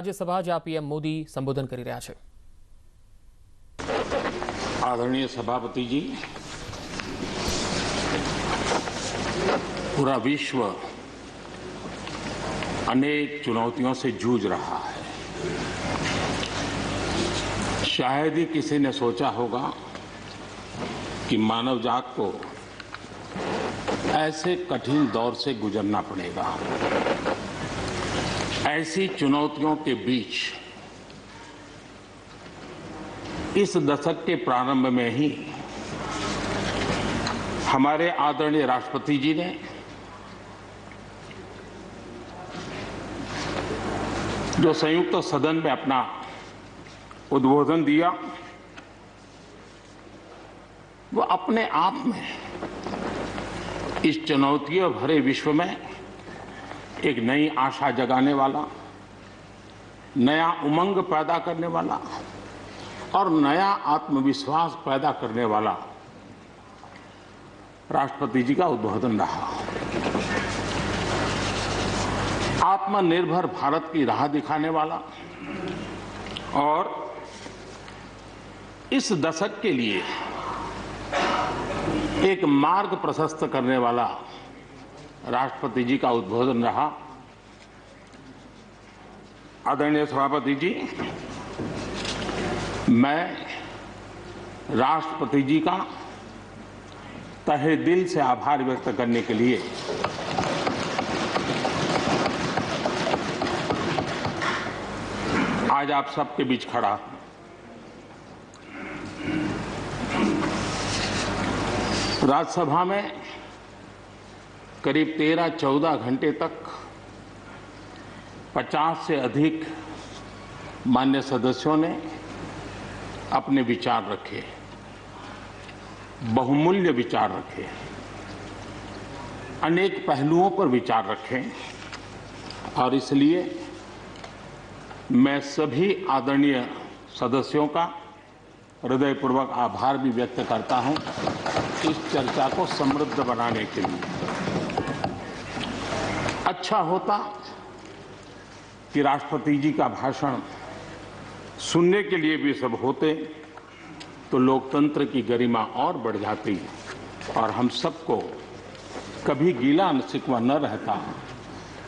રાજ્યસભા જ્યાં પીએમ મોદી સંબોધન કરી રહ્યા છે। आदरणीय सभापति जी, पूरा विश्व अनेक चुनौतियों से जूझ रहा है। शायद ही किसी ने सोचा होगा कि मानव जात को ऐसे कठिन दौर से गुजरना पड़ेगा। ऐसी चुनौतियों के बीच इस दशक के प्रारंभ में ही हमारे आदरणीय राष्ट्रपति जी ने जो संयुक्त सदन में अपना उद्बोधन दिया, वो अपने आप में इस चुनौतियों भरे विश्व में एक नई आशा जगाने वाला, नया उमंग पैदा करने वाला और नया आत्मविश्वास पैदा करने वाला राष्ट्रपति जी का उद्बोधन रहा। आत्मनिर्भर भारत की राह दिखाने वाला और इस दशक के लिए एक मार्ग प्रशस्त करने वाला राष्ट्रपति जी का उद्बोधन रहा। आदरणीय सभापति जी, मैं राष्ट्रपति जी का तहे दिल से आभार व्यक्त करने के लिए आज आप सबके बीच खड़ा हूं। राज्यसभा में करीब 13-14 घंटे तक 50 से अधिक मान्य सदस्यों ने अपने विचार रखे, बहुमूल्य विचार रखे, अनेक पहलुओं पर विचार रखे और इसलिए मैं सभी आदरणीय सदस्यों का हृदयपूर्वक आभार भी व्यक्त करता हूं इस चर्चा को समृद्ध बनाने के लिए। अच्छा होता कि राष्ट्रपति जी का भाषण सुनने के लिए भी सब होते तो लोकतंत्र की गरिमा और बढ़ जाती और हम सबको कभी गीला शिकवा न रहता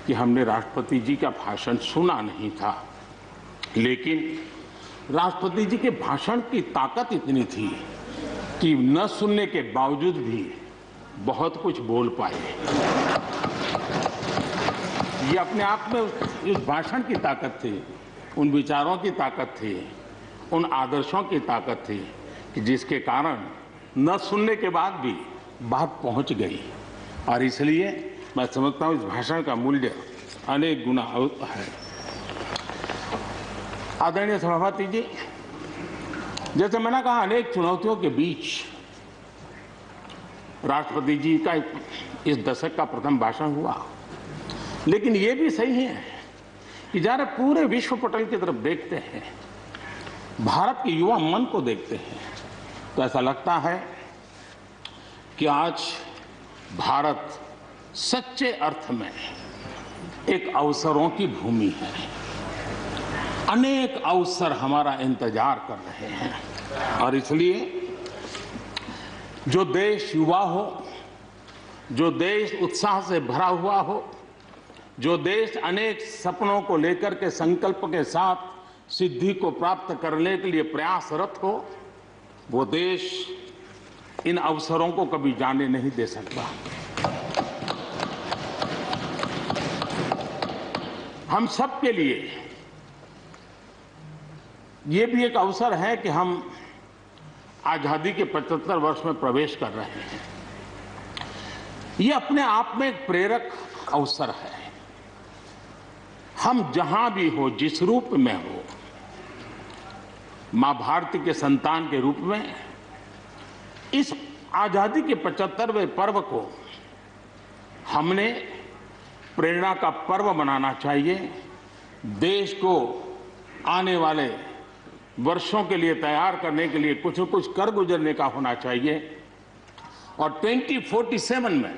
कि हमने राष्ट्रपति जी का भाषण सुना नहीं था। लेकिन राष्ट्रपति जी के भाषण की ताकत इतनी थी कि न सुनने के बावजूद भी बहुत कुछ बोल पाए। ये अपने आप में उस भाषण की ताकत थी, उन विचारों की ताकत थी, उन आदर्शों की ताकत थी कि जिसके कारण न सुनने के बाद भी बात पहुंच गई और इसलिए मैं समझता हूं इस भाषण का मूल्य अनेक गुना है। आदरणीय सभापति जी, जैसे मैंने कहा, अनेक चुनौतियों के बीच राष्ट्रपति जी का इस दशक का प्रथम भाषण हुआ, लेकिन ये भी सही है कि जरा पूरे विश्व पटल की तरफ देखते हैं, भारत के युवा मन को देखते हैं, तो ऐसा लगता है कि आज भारत सच्चे अर्थ में एक अवसरों की भूमि है। अनेक अवसर हमारा इंतजार कर रहे हैं और इसलिए जो देश युवा हो, जो देश उत्साह से भरा हुआ हो, जो देश अनेक सपनों को लेकर के संकल्प के साथ सिद्धि को प्राप्त करने के लिए प्रयासरत हो, वो देश इन अवसरों को कभी जाने नहीं दे सकता। हम सब के लिए ये भी एक अवसर है कि हम आजादी के 75 वर्ष में प्रवेश कर रहे हैं। ये अपने आप में एक प्रेरक अवसर है। हम जहां भी हो, जिस रूप में हो, मां भारती के संतान के रूप में इस आजादी के 75वें पर्व को हमने प्रेरणा का पर्व बनाना चाहिए। देश को आने वाले वर्षों के लिए तैयार करने के लिए कुछ न कुछ कर गुजरने का होना चाहिए और 2047 में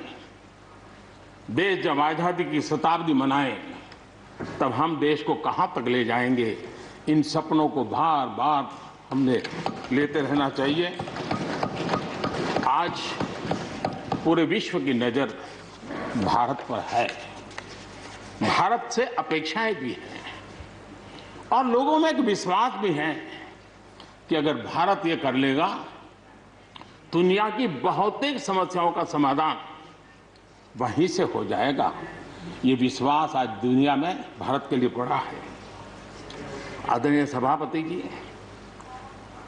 देश जब आजादी की शताब्दी मनाए तब हम देश को कहां तक ले जाएंगे। इन सपनों को बार बार हमने लेते रहना चाहिए। आज पूरे विश्व की नजर भारत पर है। भारत से अपेक्षाएं भी हैं और लोगों में एक विश्वास भी है कि अगर भारत ये कर लेगा, दुनिया की बहुतेक समस्याओं का समाधान वहीं से हो जाएगा। ये विश्वास आज दुनिया में भारत के लिए बड़ा है। आदरणीय सभापति जी,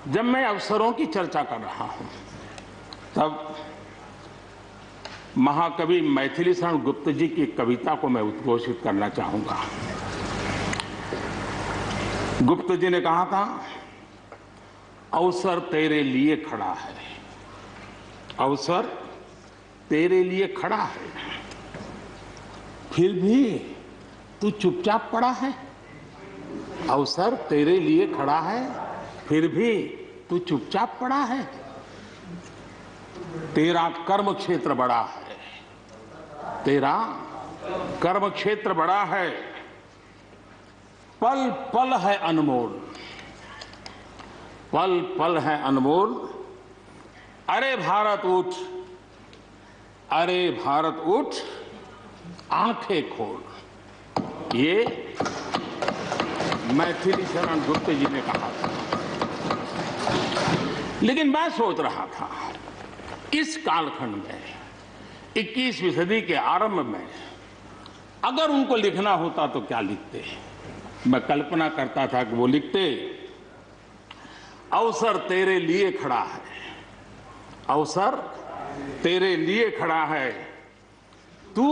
जब मैं अवसरों की चर्चा कर रहा हूं, तब महाकवि मैथिली शरण गुप्त जी की कविता को मैं उद्घोषित करना चाहूंगा। गुप्त जी ने कहा था, अवसर तेरे लिए खड़ा है, अवसर तेरे लिए खड़ा है, फिर भी तू चुपचाप पड़ा है। अवसर तेरे लिए खड़ा है, फिर भी तू चुपचाप पड़ा है। तेरा कर्म क्षेत्र बड़ा है, तेरा कर्म क्षेत्र बड़ा है, पल पल है अनमोल, पल पल है अनमोल। अरे भारत उठ, अरे भारत उठ, आंखें खोल। ये मैथिली शरण गुप्त जी ने कहा था। लेकिन मैं सोच रहा था, इस कालखंड में 21वीं सदी के आरंभ में अगर उनको लिखना होता तो क्या लिखते। मैं कल्पना करता था कि वो लिखते, अवसर तेरे लिए खड़ा है, अवसर तेरे लिए खड़ा है, तू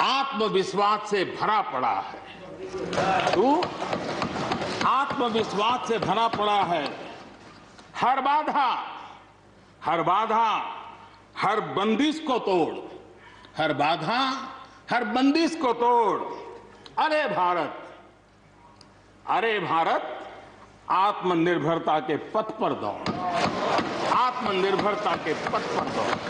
आत्मविश्वास से भरा पड़ा है, तू आत्मविश्वास से भरा पड़ा है। हर बाधा, हर बाधा, हर बंदिश को तोड़, हर बाधा, हर बंदिश को तोड़। अरे भारत, अरे भारत, आत्मनिर्भरता के पथ पर दौड़, आत्मनिर्भरता के पथ पर दौड़।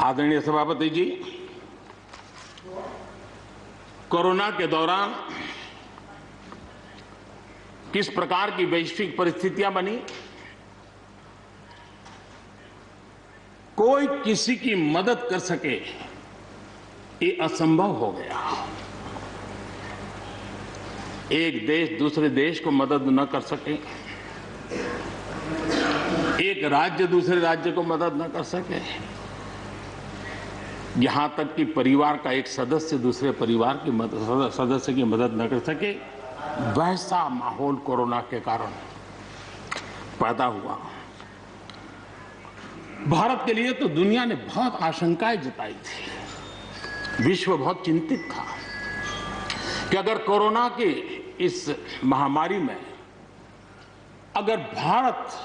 आदरणीय सभापति जी, कोरोना के दौरान किस प्रकार की वैश्विक परिस्थितियां बनी, कोई किसी की मदद कर सके ये असंभव हो गया। एक देश दूसरे देश को मदद न कर सके, एक राज्य दूसरे राज्य को मदद न कर सके, यहां तक कि परिवार का एक सदस्य दूसरे परिवार की सदस्य की मदद न कर सके, वैसा माहौल कोरोना के कारण पैदा हुआ। भारत के लिए तो दुनिया ने बहुत आशंकाएं जताई थी। विश्व बहुत चिंतित था कि अगर कोरोना की इस महामारी में अगर भारत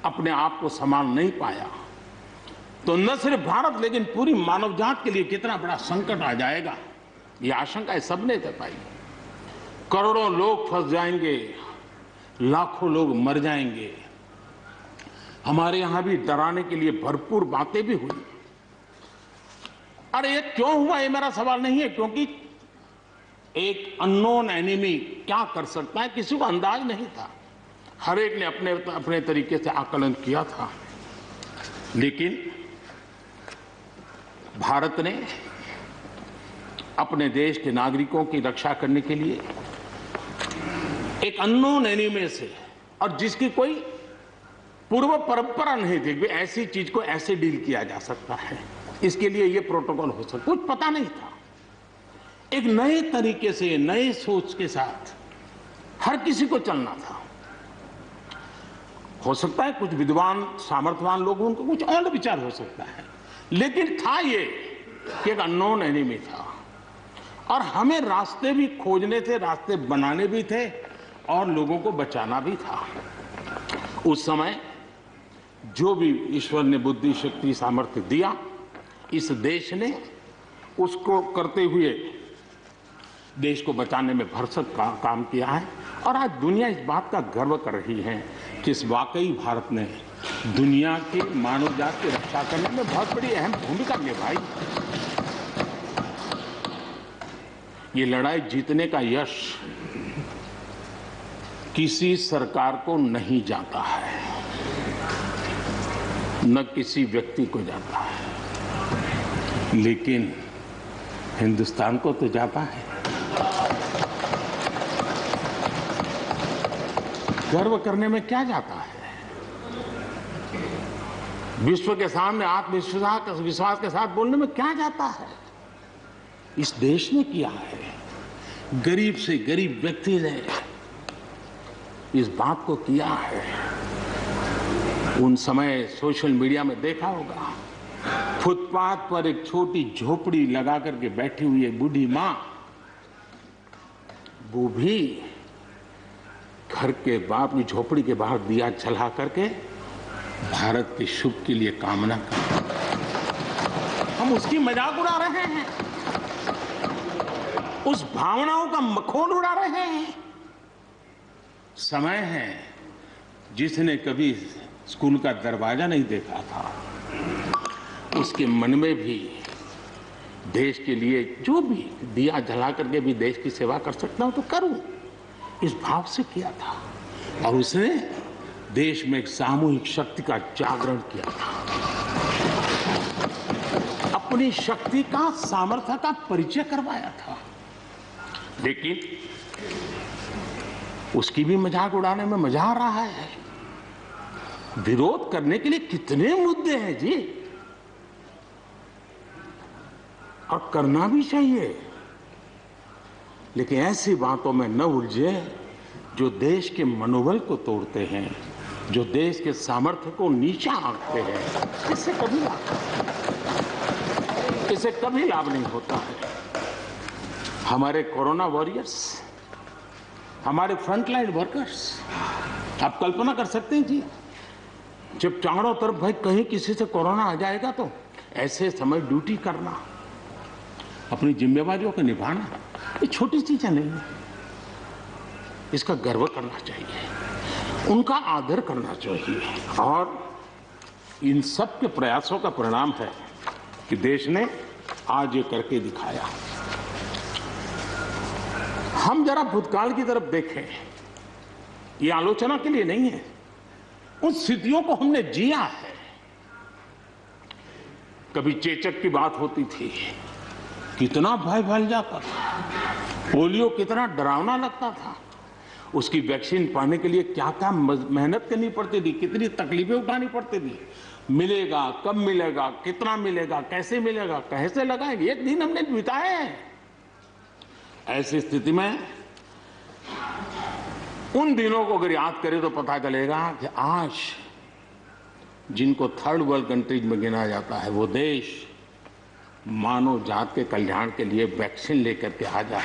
अपने आप को संभाल नहीं पाया तो न सिर्फ भारत लेकिन पूरी मानव जात के लिए कितना बड़ा संकट आ जाएगा, ये आशंकाएं सबने जताई। करोड़ों लोग फंस जाएंगे, लाखों लोग मर जाएंगे। हमारे यहां भी डराने के लिए भरपूर बातें भी हुई। अरे ये क्यों हुआ, ये मेरा सवाल नहीं है, क्योंकि एक अननोन एनिमी क्या कर सकता है किसी को अंदाज नहीं था। हर एक ने अपने अपने तरीके से आकलन किया था। लेकिन भारत ने अपने देश के नागरिकों की रक्षा करने के लिए एक अननोन एनिमी से, और जिसकी कोई पूर्व परंपरा नहीं थी कि ऐसी चीज को ऐसे डील किया जा सकता है, इसके लिए ये प्रोटोकॉल हो सकता, कुछ पता नहीं था। एक नए तरीके से, नए सोच के साथ हर किसी को चलना था। हो सकता है कुछ विद्वान सामर्थ्यवान लोग, उनको कुछ और विचार हो सकता है, लेकिन था ये कि एक अननोन एनिमी था और हमें रास्ते भी खोजने थे, रास्ते बनाने भी थे और लोगों को बचाना भी था। उस समय जो भी ईश्वर ने बुद्धि, शक्ति, सामर्थ्य दिया, इस देश ने उसको करते हुए देश को बचाने में भरसक काम किया है। और आज दुनिया इस बात का गर्व कर रही है कि इस वाकई भारत ने दुनिया की मानव जाति की रक्षा करने में बहुत बड़ी अहम भूमिका निभाई। ये लड़ाई जीतने का यश किसी सरकार को नहीं जाता है, न किसी व्यक्ति को जाता है, लेकिन हिंदुस्तान को तो जाता है। गर्व करने में क्या जाता है? विश्व के सामने आत्मविश्वास के साथ बोलने में क्या जाता है? इस देश ने किया है। गरीब से गरीब व्यक्ति ने इस बात को किया है। उन समय सोशल मीडिया में देखा होगा, फुटपाथ पर एक छोटी झोपड़ी लगा करके बैठी हुई एक बूढ़ी मां, वो भी घर के बाप की झोपड़ी के बाहर दिया जला करके भारत के शुभ के लिए कामना करते। हम उसकी मजाक उड़ा रहे हैं, उस भावनाओं का मखौल उड़ा रहे हैं। समय है, जिसने कभी स्कूल का दरवाजा नहीं देखा था, उसके मन में भी देश के लिए जो भी दिया जला करके भी देश की सेवा कर सकता हूं तो करूं, इस भाव से किया था। और उसने देश में एक सामूहिक शक्ति का जागरण किया था, अपनी शक्ति का, सामर्थ्य का परिचय करवाया था। लेकिन उसकी भी मजाक उड़ाने में मजा आ रहा है। विरोध करने के लिए कितने मुद्दे हैं जी, और करना भी चाहिए, लेकिन ऐसी बातों में न उलझे जो देश के मनोबल को तोड़ते हैं, जो देश के सामर्थ्य को नीचा आंकते हैं। इससे कभी लाभ नहीं होता है। हमारे कोरोना वॉरियर्स, हमारे फ्रंटलाइन वर्कर्स, आप कल्पना कर सकते हैं जी, जब चारों तरफ भाई कहीं किसी से कोरोना आ जाएगा तो ऐसे समय ड्यूटी करना, अपनी जिम्मेवारियों को निभाना, ये छोटी चीजें नहीं है। इसका गर्व करना चाहिए, उनका आदर करना चाहिए। और इन सब के प्रयासों का परिणाम है कि देश ने आज ये करके दिखाया। हम जरा भूतकाल की तरफ देखें, ये आलोचना के लिए नहीं है, उन स्थितियों को हमने जिया है। कभी चेचक की बात होती थी, कितना भय फैल जाता था, पोलियो कितना डरावना लगता था, उसकी वैक्सीन पाने के लिए क्या क्या मेहनत करनी पड़ती थी, कितनी तकलीफें उठानी पड़ती थी। मिलेगा, कब मिलेगा, कितना मिलेगा, कैसे मिलेगा, कैसे लगाएंगे, एक दिन हमने बिताए हैं। ऐसी स्थिति में उन दिनों को अगर याद करें तो पता चलेगा कि आज जिनको थर्ड वर्ल्ड कंट्रीज में गिना जाता है, वो देश मानव जात के कल्याण के लिए वैक्सीन लेकर के आ जाए।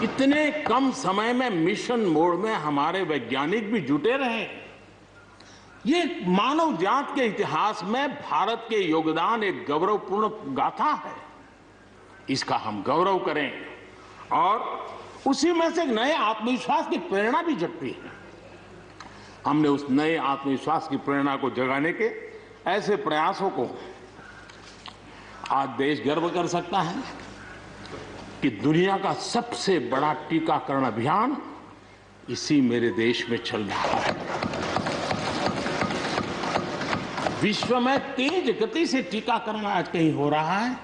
इतने कम समय में मिशन मोड में हमारे वैज्ञानिक भी जुटे रहे। ये मानव जात के इतिहास में भारत के योगदान एक गौरवपूर्ण गाथा है। इसका हम गौरव करें और उसी में से एक नए आत्मविश्वास की प्रेरणा भी जगती है। हमने उस नए आत्मविश्वास की प्रेरणा को जगाने के ऐसे प्रयासों को आज देश गर्व कर सकता है कि दुनिया का सबसे बड़ा टीकाकरण अभियान इसी मेरे देश में चल रहा है। विश्व में तेज गति से टीकाकरण आज कहीं हो रहा है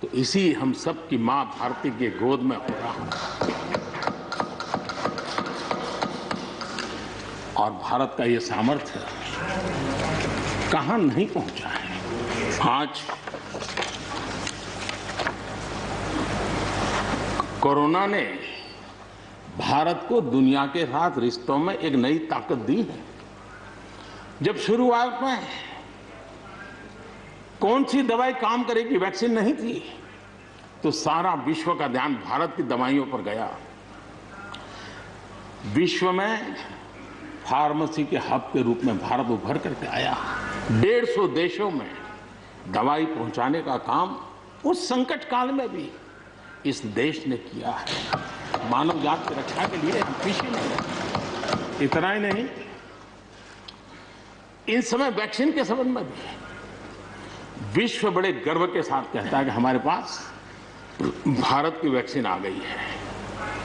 तो इसी हम सब की मां भारती के गोद में हो रहा है। और भारत का ये सामर्थ्य कहां नहीं पहुंचा है। आज कोरोना ने भारत को दुनिया के साथ रिश्तों में एक नई ताकत दी है। जब शुरुआत में कौन सी दवाई काम करेगी, वैक्सीन नहीं थी, तो सारा विश्व का ध्यान भारत की दवाइयों पर गया। विश्व में फार्मेसी के हब के रूप में भारत उभर करके आया। 150 देशों में दवाई पहुंचाने का काम उस संकट काल में भी इस देश ने किया है। मानव जात की रक्षा के लिए हम पीछे नहीं हैं। इतना ही नहीं, इन समय वैक्सीन के संबंध में भी विश्व बड़े गर्व के साथ कहता है कि हमारे पास भारत की वैक्सीन आ गई है,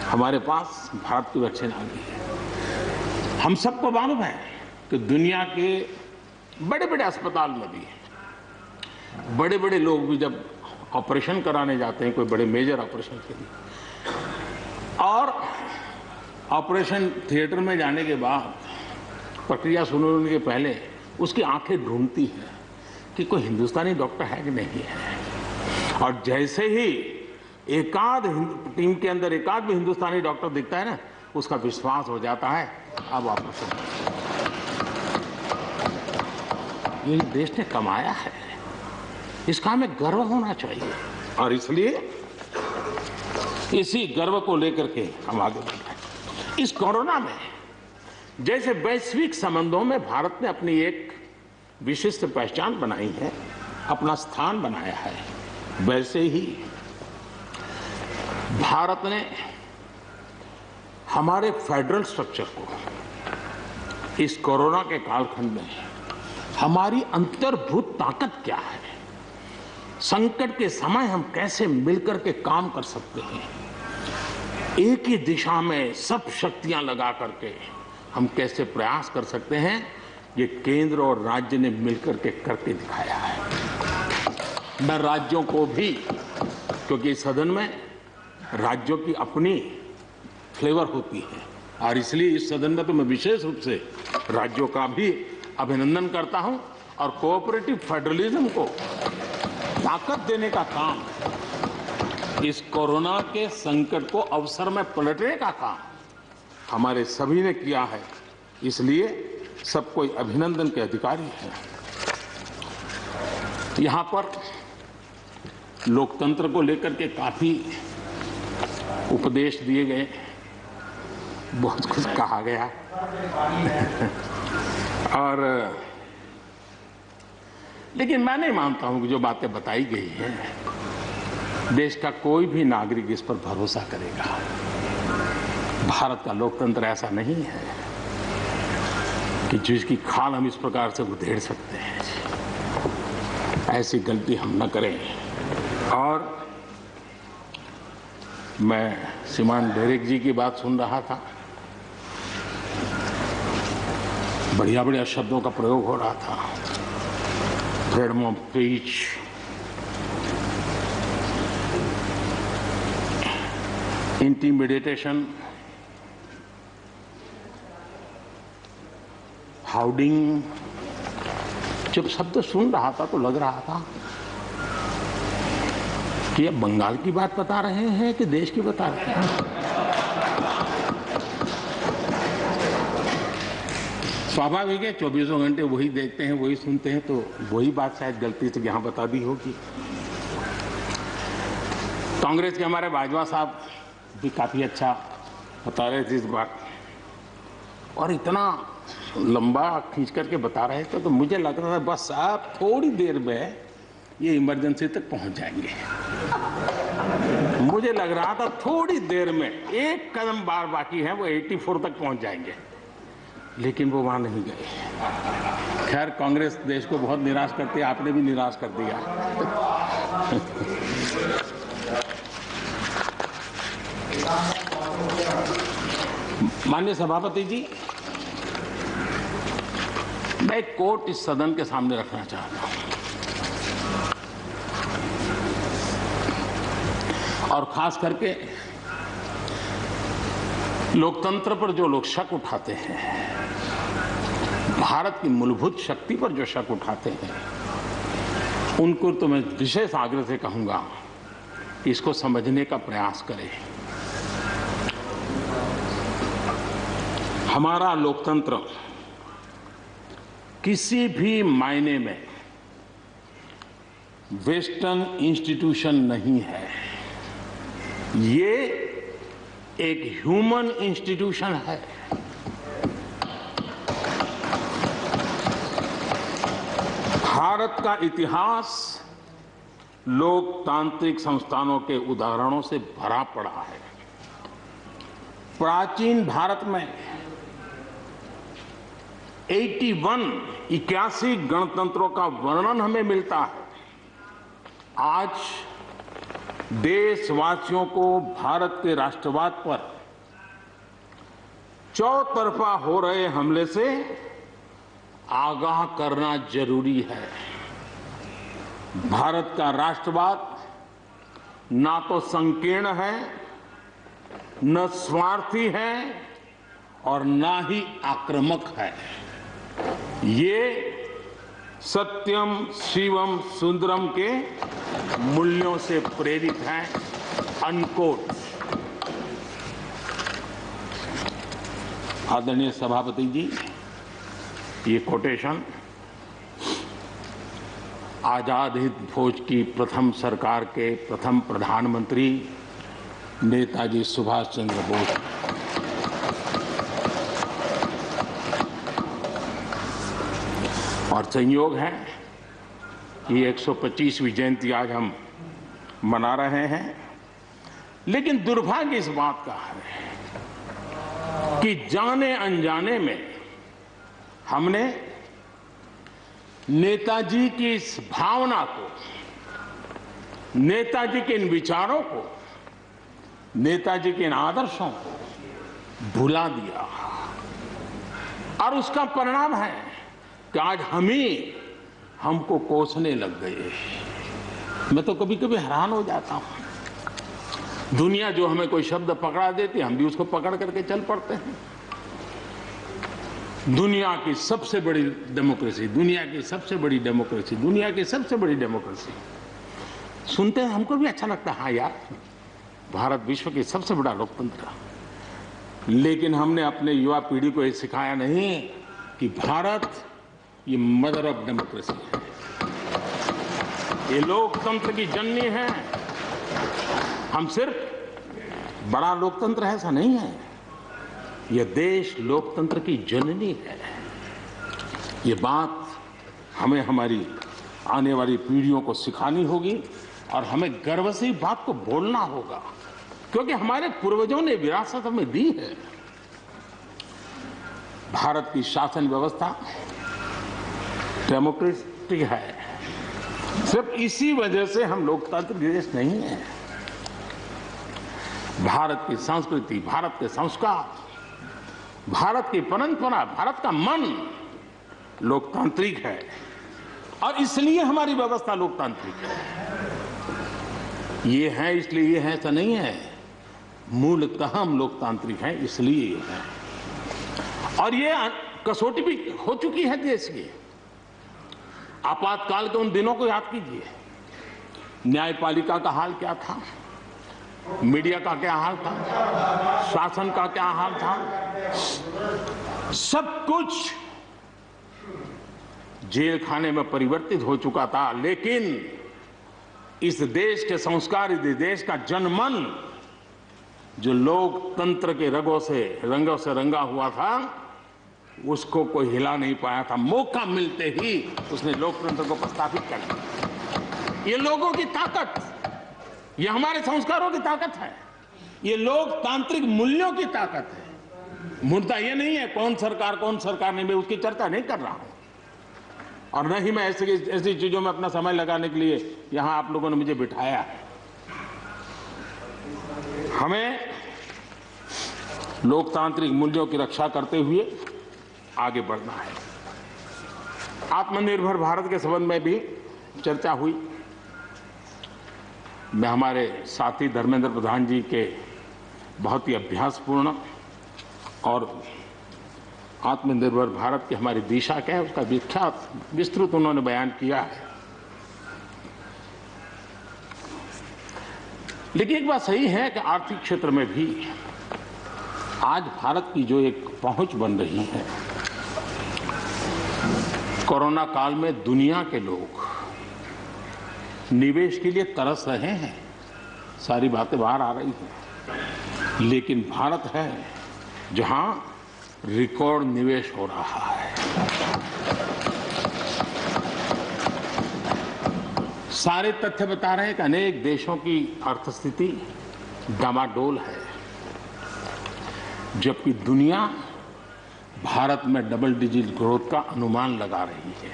हमारे पास भारत की वैक्सीन आ गई है। हम सबको मालूम है कि दुनिया के बड़े बड़े अस्पताल में भी बड़े बड़े लोग भी जब ऑपरेशन कराने जाते हैं, कोई बड़े मेजर ऑपरेशन के लिए, और ऑपरेशन थिएटर में जाने के बाद प्रक्रिया शुरू होने के पहले उसकी आंखें ढूंढती हैं कि कोई हिंदुस्तानी डॉक्टर है कि नहीं है। और जैसे ही एकाध टीम के अंदर एकाध भी हिंदुस्तानी डॉक्टर दिखता है ना, उसका विश्वास हो जाता है अब ऑपरेशन। ये देश ने कमाया है, इसका हमें गर्व होना चाहिए, और इसलिए इसी गर्व को लेकर के हम आगे बढ़ रहे हैं। इस कोरोना में जैसे वैश्विक संबंधों में भारत ने अपनी एक विशिष्ट पहचान बनाई है, अपना स्थान बनाया है, वैसे ही भारत ने हमारे फेडरल स्ट्रक्चर को इस कोरोना के कालखंड में हमारी अंतर्भूत ताकत क्या है, संकट के समय हम कैसे मिलकर के काम कर सकते हैं, एक ही दिशा में सब शक्तियां लगा करके हम कैसे प्रयास कर सकते हैं, ये केंद्र और राज्य ने मिलकर के करके दिखाया है। मैं राज्यों को भी, क्योंकि इस सदन में राज्यों की अपनी फ्लेवर होती है, और इसलिए इस सदन में तो मैं विशेष रूप से राज्यों का भी अभिनंदन करता हूं, और कोऑपरेटिव फेडरलिज्म को ताकत देने का काम, इस कोरोना के संकट को अवसर में पलटने का काम हमारे सभी ने किया है, इसलिए सब कोई अभिनंदन के अधिकारी हैं। यहां पर लोकतंत्र को लेकर के काफी उपदेश दिए गए, बहुत कुछ कहा गया और लेकिन मैं नहीं मानता हूं कि जो बातें बताई गई हैं देश का कोई भी नागरिक इस पर भरोसा करेगा। भारत का लोकतंत्र ऐसा नहीं है कि जिसकी खाल हम इस प्रकार से उधेड़ सकते हैं। ऐसी गलती हम न करें। और मैं श्रीमान डेरेक जी की बात सुन रहा था, बढ़िया बढ़िया शब्दों का प्रयोग हो रहा था, फ्रीडम ऑफ स्पीच, इंटिमिडेशन, हाउडिंग। जब शब्द सुन रहा था तो लग रहा था कि ये बंगाल की बात बता रहे हैं कि देश की बता रहे हैं। स्वाभाविक है, 24 घंटे वही देखते हैं, वही सुनते हैं, तो वही बात शायद गलती से यहाँ बता दी होगी। कांग्रेस के हमारे बाजवा साहब भी काफी अच्छा बता रहे थे इस बार, और इतना लंबा खींच करके बता रहे थे तो मुझे लग रहा था बस आप थोड़ी देर में ये इमरजेंसी तक पहुंच जाएंगे। मुझे लग रहा था थोड़ी देर में, एक कदम बार बाकी है, वो 84 तक पहुंच जाएंगे, लेकिन वो वहां नहीं गए। खैर, कांग्रेस देश को बहुत निराश करती है, आपने भी निराश कर दिया। माननीय सभापति जी, मैं एक कोट इस सदन के सामने रखना चाहता हूं, और खास करके लोकतंत्र पर जो लोग शक उठाते हैं, भारत की मूलभूत शक्ति पर जो शक उठाते हैं, उनको तो मैं विशेष आग्रह से कहूंगा कि इसको समझने का प्रयास करें। हमारा लोकतंत्र किसी भी मायने में वेस्टर्न इंस्टीट्यूशन नहीं है, ये एक ह्यूमन इंस्टीट्यूशन है। भारत का इतिहास लोकतांत्रिक संस्थानों के उदाहरणों से भरा पड़ा है। प्राचीन भारत में 81 गणतंत्रों का वर्णन हमें मिलता है। आज देशवासियों को भारत के राष्ट्रवाद पर चौतरफा हो रहे हमले से आगाह करना जरूरी है। भारत का राष्ट्रवाद ना तो संकीर्ण है, न स्वार्थी है और ना ही आक्रामक है। ये सत्यम शिवम सुंदरम के मूल्यों से प्रेरित है। अनकोट। आदरणीय सभापति जी, ये कोटेशन आजाद हिंद फौज की प्रथम सरकार के प्रथम प्रधानमंत्री नेताजी सुभाष चंद्र बोस। और संयोग है कि 125वीं जयंती आज हम मना रहे हैं, लेकिन दुर्भाग्य इस बात का है कि जाने अनजाने में हमने नेताजी की इस भावना को, नेताजी के इन विचारों को, नेताजी के इन आदर्शों को भुला दिया। और उसका परिणाम है कि आज हमको कोसने लग गए। मैं तो कभी कभी हैरान हो जाता हूं। दुनिया जो हमें कोई शब्द पकड़ा देती, हम भी उसको पकड़ करके चल पड़ते हैं। दुनिया की सबसे बड़ी डेमोक्रेसी, दुनिया की सबसे बड़ी डेमोक्रेसी, दुनिया की सबसे बड़ी डेमोक्रेसी सुनते हैं, हमको भी अच्छा लगता है। हाँ यार, भारत विश्व की सबसे बड़ा लोकतंत्र। लेकिन हमने अपने युवा पीढ़ी को ये सिखाया नहीं कि भारत ये मदर ऑफ डेमोक्रेसी है, ये लोकतंत्र की जननी है। हम सिर्फ बड़ा लोकतंत्र है ऐसा नहीं है, यह देश लोकतंत्र की जननी है। ये बात हमें हमारी आने वाली पीढ़ियों को सिखानी होगी और हमें गर्व से इस बात को बोलना होगा, क्योंकि हमारे पूर्वजों ने विरासत हमें दी है। भारत की शासन व्यवस्था डेमोक्रेटिक है। सिर्फ इसी वजह से हम लोकतांत्रिक देश नहीं है। भारत की संस्कृति, भारत के संस्कार, भारत की परंपरा, भारत का मन लोकतांत्रिक है और इसलिए हमारी व्यवस्था लोकतांत्रिक है। ये है इसलिए ये है ऐसा नहीं है, मूलतः हम लोकतांत्रिक हैं इसलिए ये है। और ये कसौटी भी हो चुकी है देश की। आपातकाल के उन दिनों को याद कीजिए, न्यायपालिका का हाल क्या था, मीडिया का क्या हाल था, शासन का क्या हाल था। सब कुछ जेल खाने में परिवर्तित हो चुका था। लेकिन इस देश के संस्कार, इस देश का जनमन जो लोकतंत्र के रंगों से रंगा हुआ था, उसको कोई हिला नहीं पाया था। मौका मिलते ही उसने लोकतंत्र को प्रस्थापित कर दिया। ये लोगों की ताकत, ये हमारे संस्कारों की ताकत है, ये लोकतांत्रिक मूल्यों की ताकत है। मुद्दा ये नहीं है कौन सरकार नहीं, मैं उसकी चर्चा नहीं कर रहा हूं और न ही मैं ऐसी चीजों में अपना समय लगाने के लिए यहां आप लोगों ने मुझे बिठाया है। हमें लोकतांत्रिक मूल्यों की रक्षा करते हुए आगे बढ़ना है। आत्मनिर्भर भारत के संबंध में भी चर्चा हुई। मैं हमारे साथी धर्मेंद्र प्रधान जी के बहुत ही अभ्यासपूर्ण और आत्मनिर्भर भारत की हमारी दिशा क्या है उसका विख्यात विस्तृत उन्होंने बयान किया है। लेकिन एक बात सही है कि आर्थिक क्षेत्र में भी आज भारत की जो एक पहुंच बन रही है, कोरोना काल में दुनिया के लोग निवेश के लिए तरस रहे हैं। सारी बातें बाहर आ रही हैं, लेकिन भारत है जहां रिकॉर्ड निवेश हो रहा है। सारे तथ्य बता रहे हैं कि अनेक देशों की अर्थस्थिति डामाडोल है। जबकि दुनिया भारत में डबल डिजिट ग्रोथ का अनुमान लगा रही है।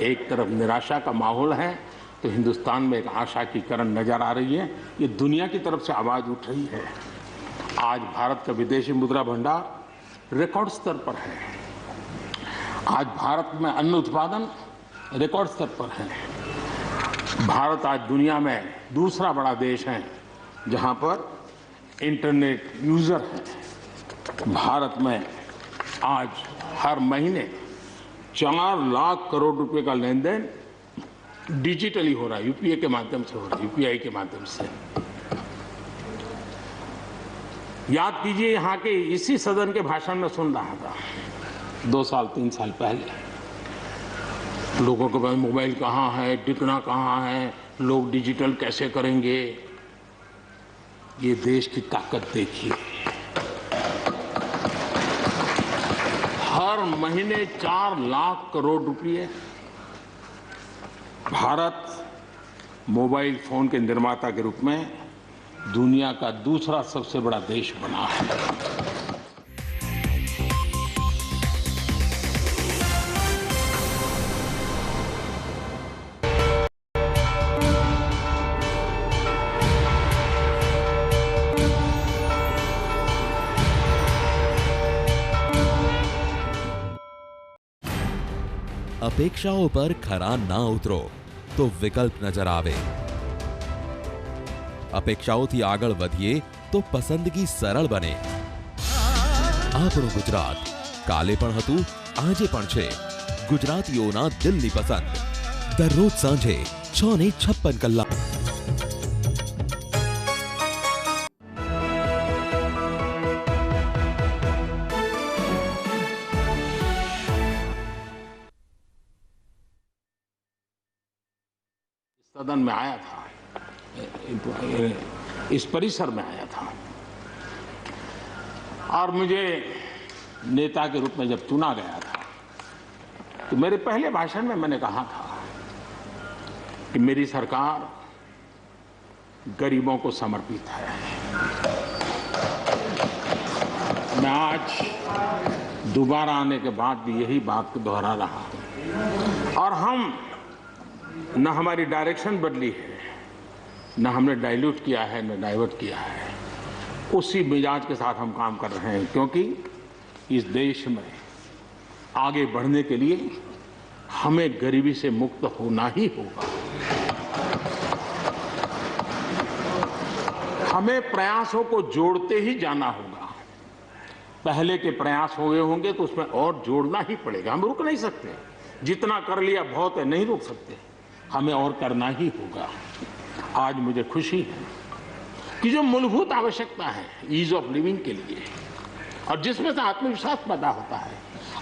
एक तरफ निराशा का माहौल है तो हिंदुस्तान में एक आशा की किरण नजर आ रही है। ये दुनिया की तरफ से आवाज उठ रही है। आज भारत का विदेशी मुद्रा भंडार रिकॉर्ड स्तर पर है। आज भारत में अन्न उत्पादन रिकॉर्ड स्तर पर है। भारत आज दुनिया में दूसरा बड़ा देश है जहां पर इंटरनेट यूजर है। भारत में आज हर महीने 4 लाख करोड़ रुपए का लेन देन डिजिटली हो रहा है, यूपीआई के माध्यम से हो रहा है, यूपीआई के माध्यम से। याद कीजिए, यहाँ के इसी सदन के भाषण में सुन रहा था 2 साल 3 साल पहले। लोगों के पास मोबाइल कहाँ है, टिकना कहाँ है, लोग डिजिटल कैसे करेंगे। ये देश की ताकत देखिए। हर महीने 4 लाख करोड़ रुपए भारत मोबाइल फोन के निर्माता के रूप में दुनिया का दूसरा सबसे बड़ा देश बना है। अपेक्षाओं पर खरा ना उतरो तो विकल्प नजर आवे। अपेक्षाओथी आगळ વધીએ તો પસંદગી સરળ બને। આપણું ગુજરાત કાલે પણ હતું, આજે પણ છે। ગુજરાતીઓના દિલની પસંદ દરરોજ સાંજે 6:56 કલાક। सदन में आया था, इस परिसर में आया था और मुझे नेता के रूप में जब चुना गया था तो मेरे पहले भाषण में मैंने कहा था कि मेरी सरकार गरीबों को समर्पित है। मैं आज दोबारा आने के बाद भी यही बात को दोहरा रहा हूं और हम न हमारी डायरेक्शन बदली है, न हमने डाइल्यूट किया है, न डाइवर्ट किया है। उसी मिजाज के साथ हम काम कर रहे हैं क्योंकि इस देश में आगे बढ़ने के लिए हमें गरीबी से मुक्त होना ही होगा। हमें प्रयासों को जोड़ते ही जाना होगा। पहले के प्रयास हुए होंगे तो उसमें और जोड़ना ही पड़ेगा। हम रुक नहीं सकते। जितना कर लिया बहुत है, नहीं रुक सकते। हमें और करना ही होगा। आज मुझे खुशी है कि जो मूलभूत आवश्यकता है ईज ऑफ लिविंग के लिए और जिसमें से आत्मविश्वास पैदा होता है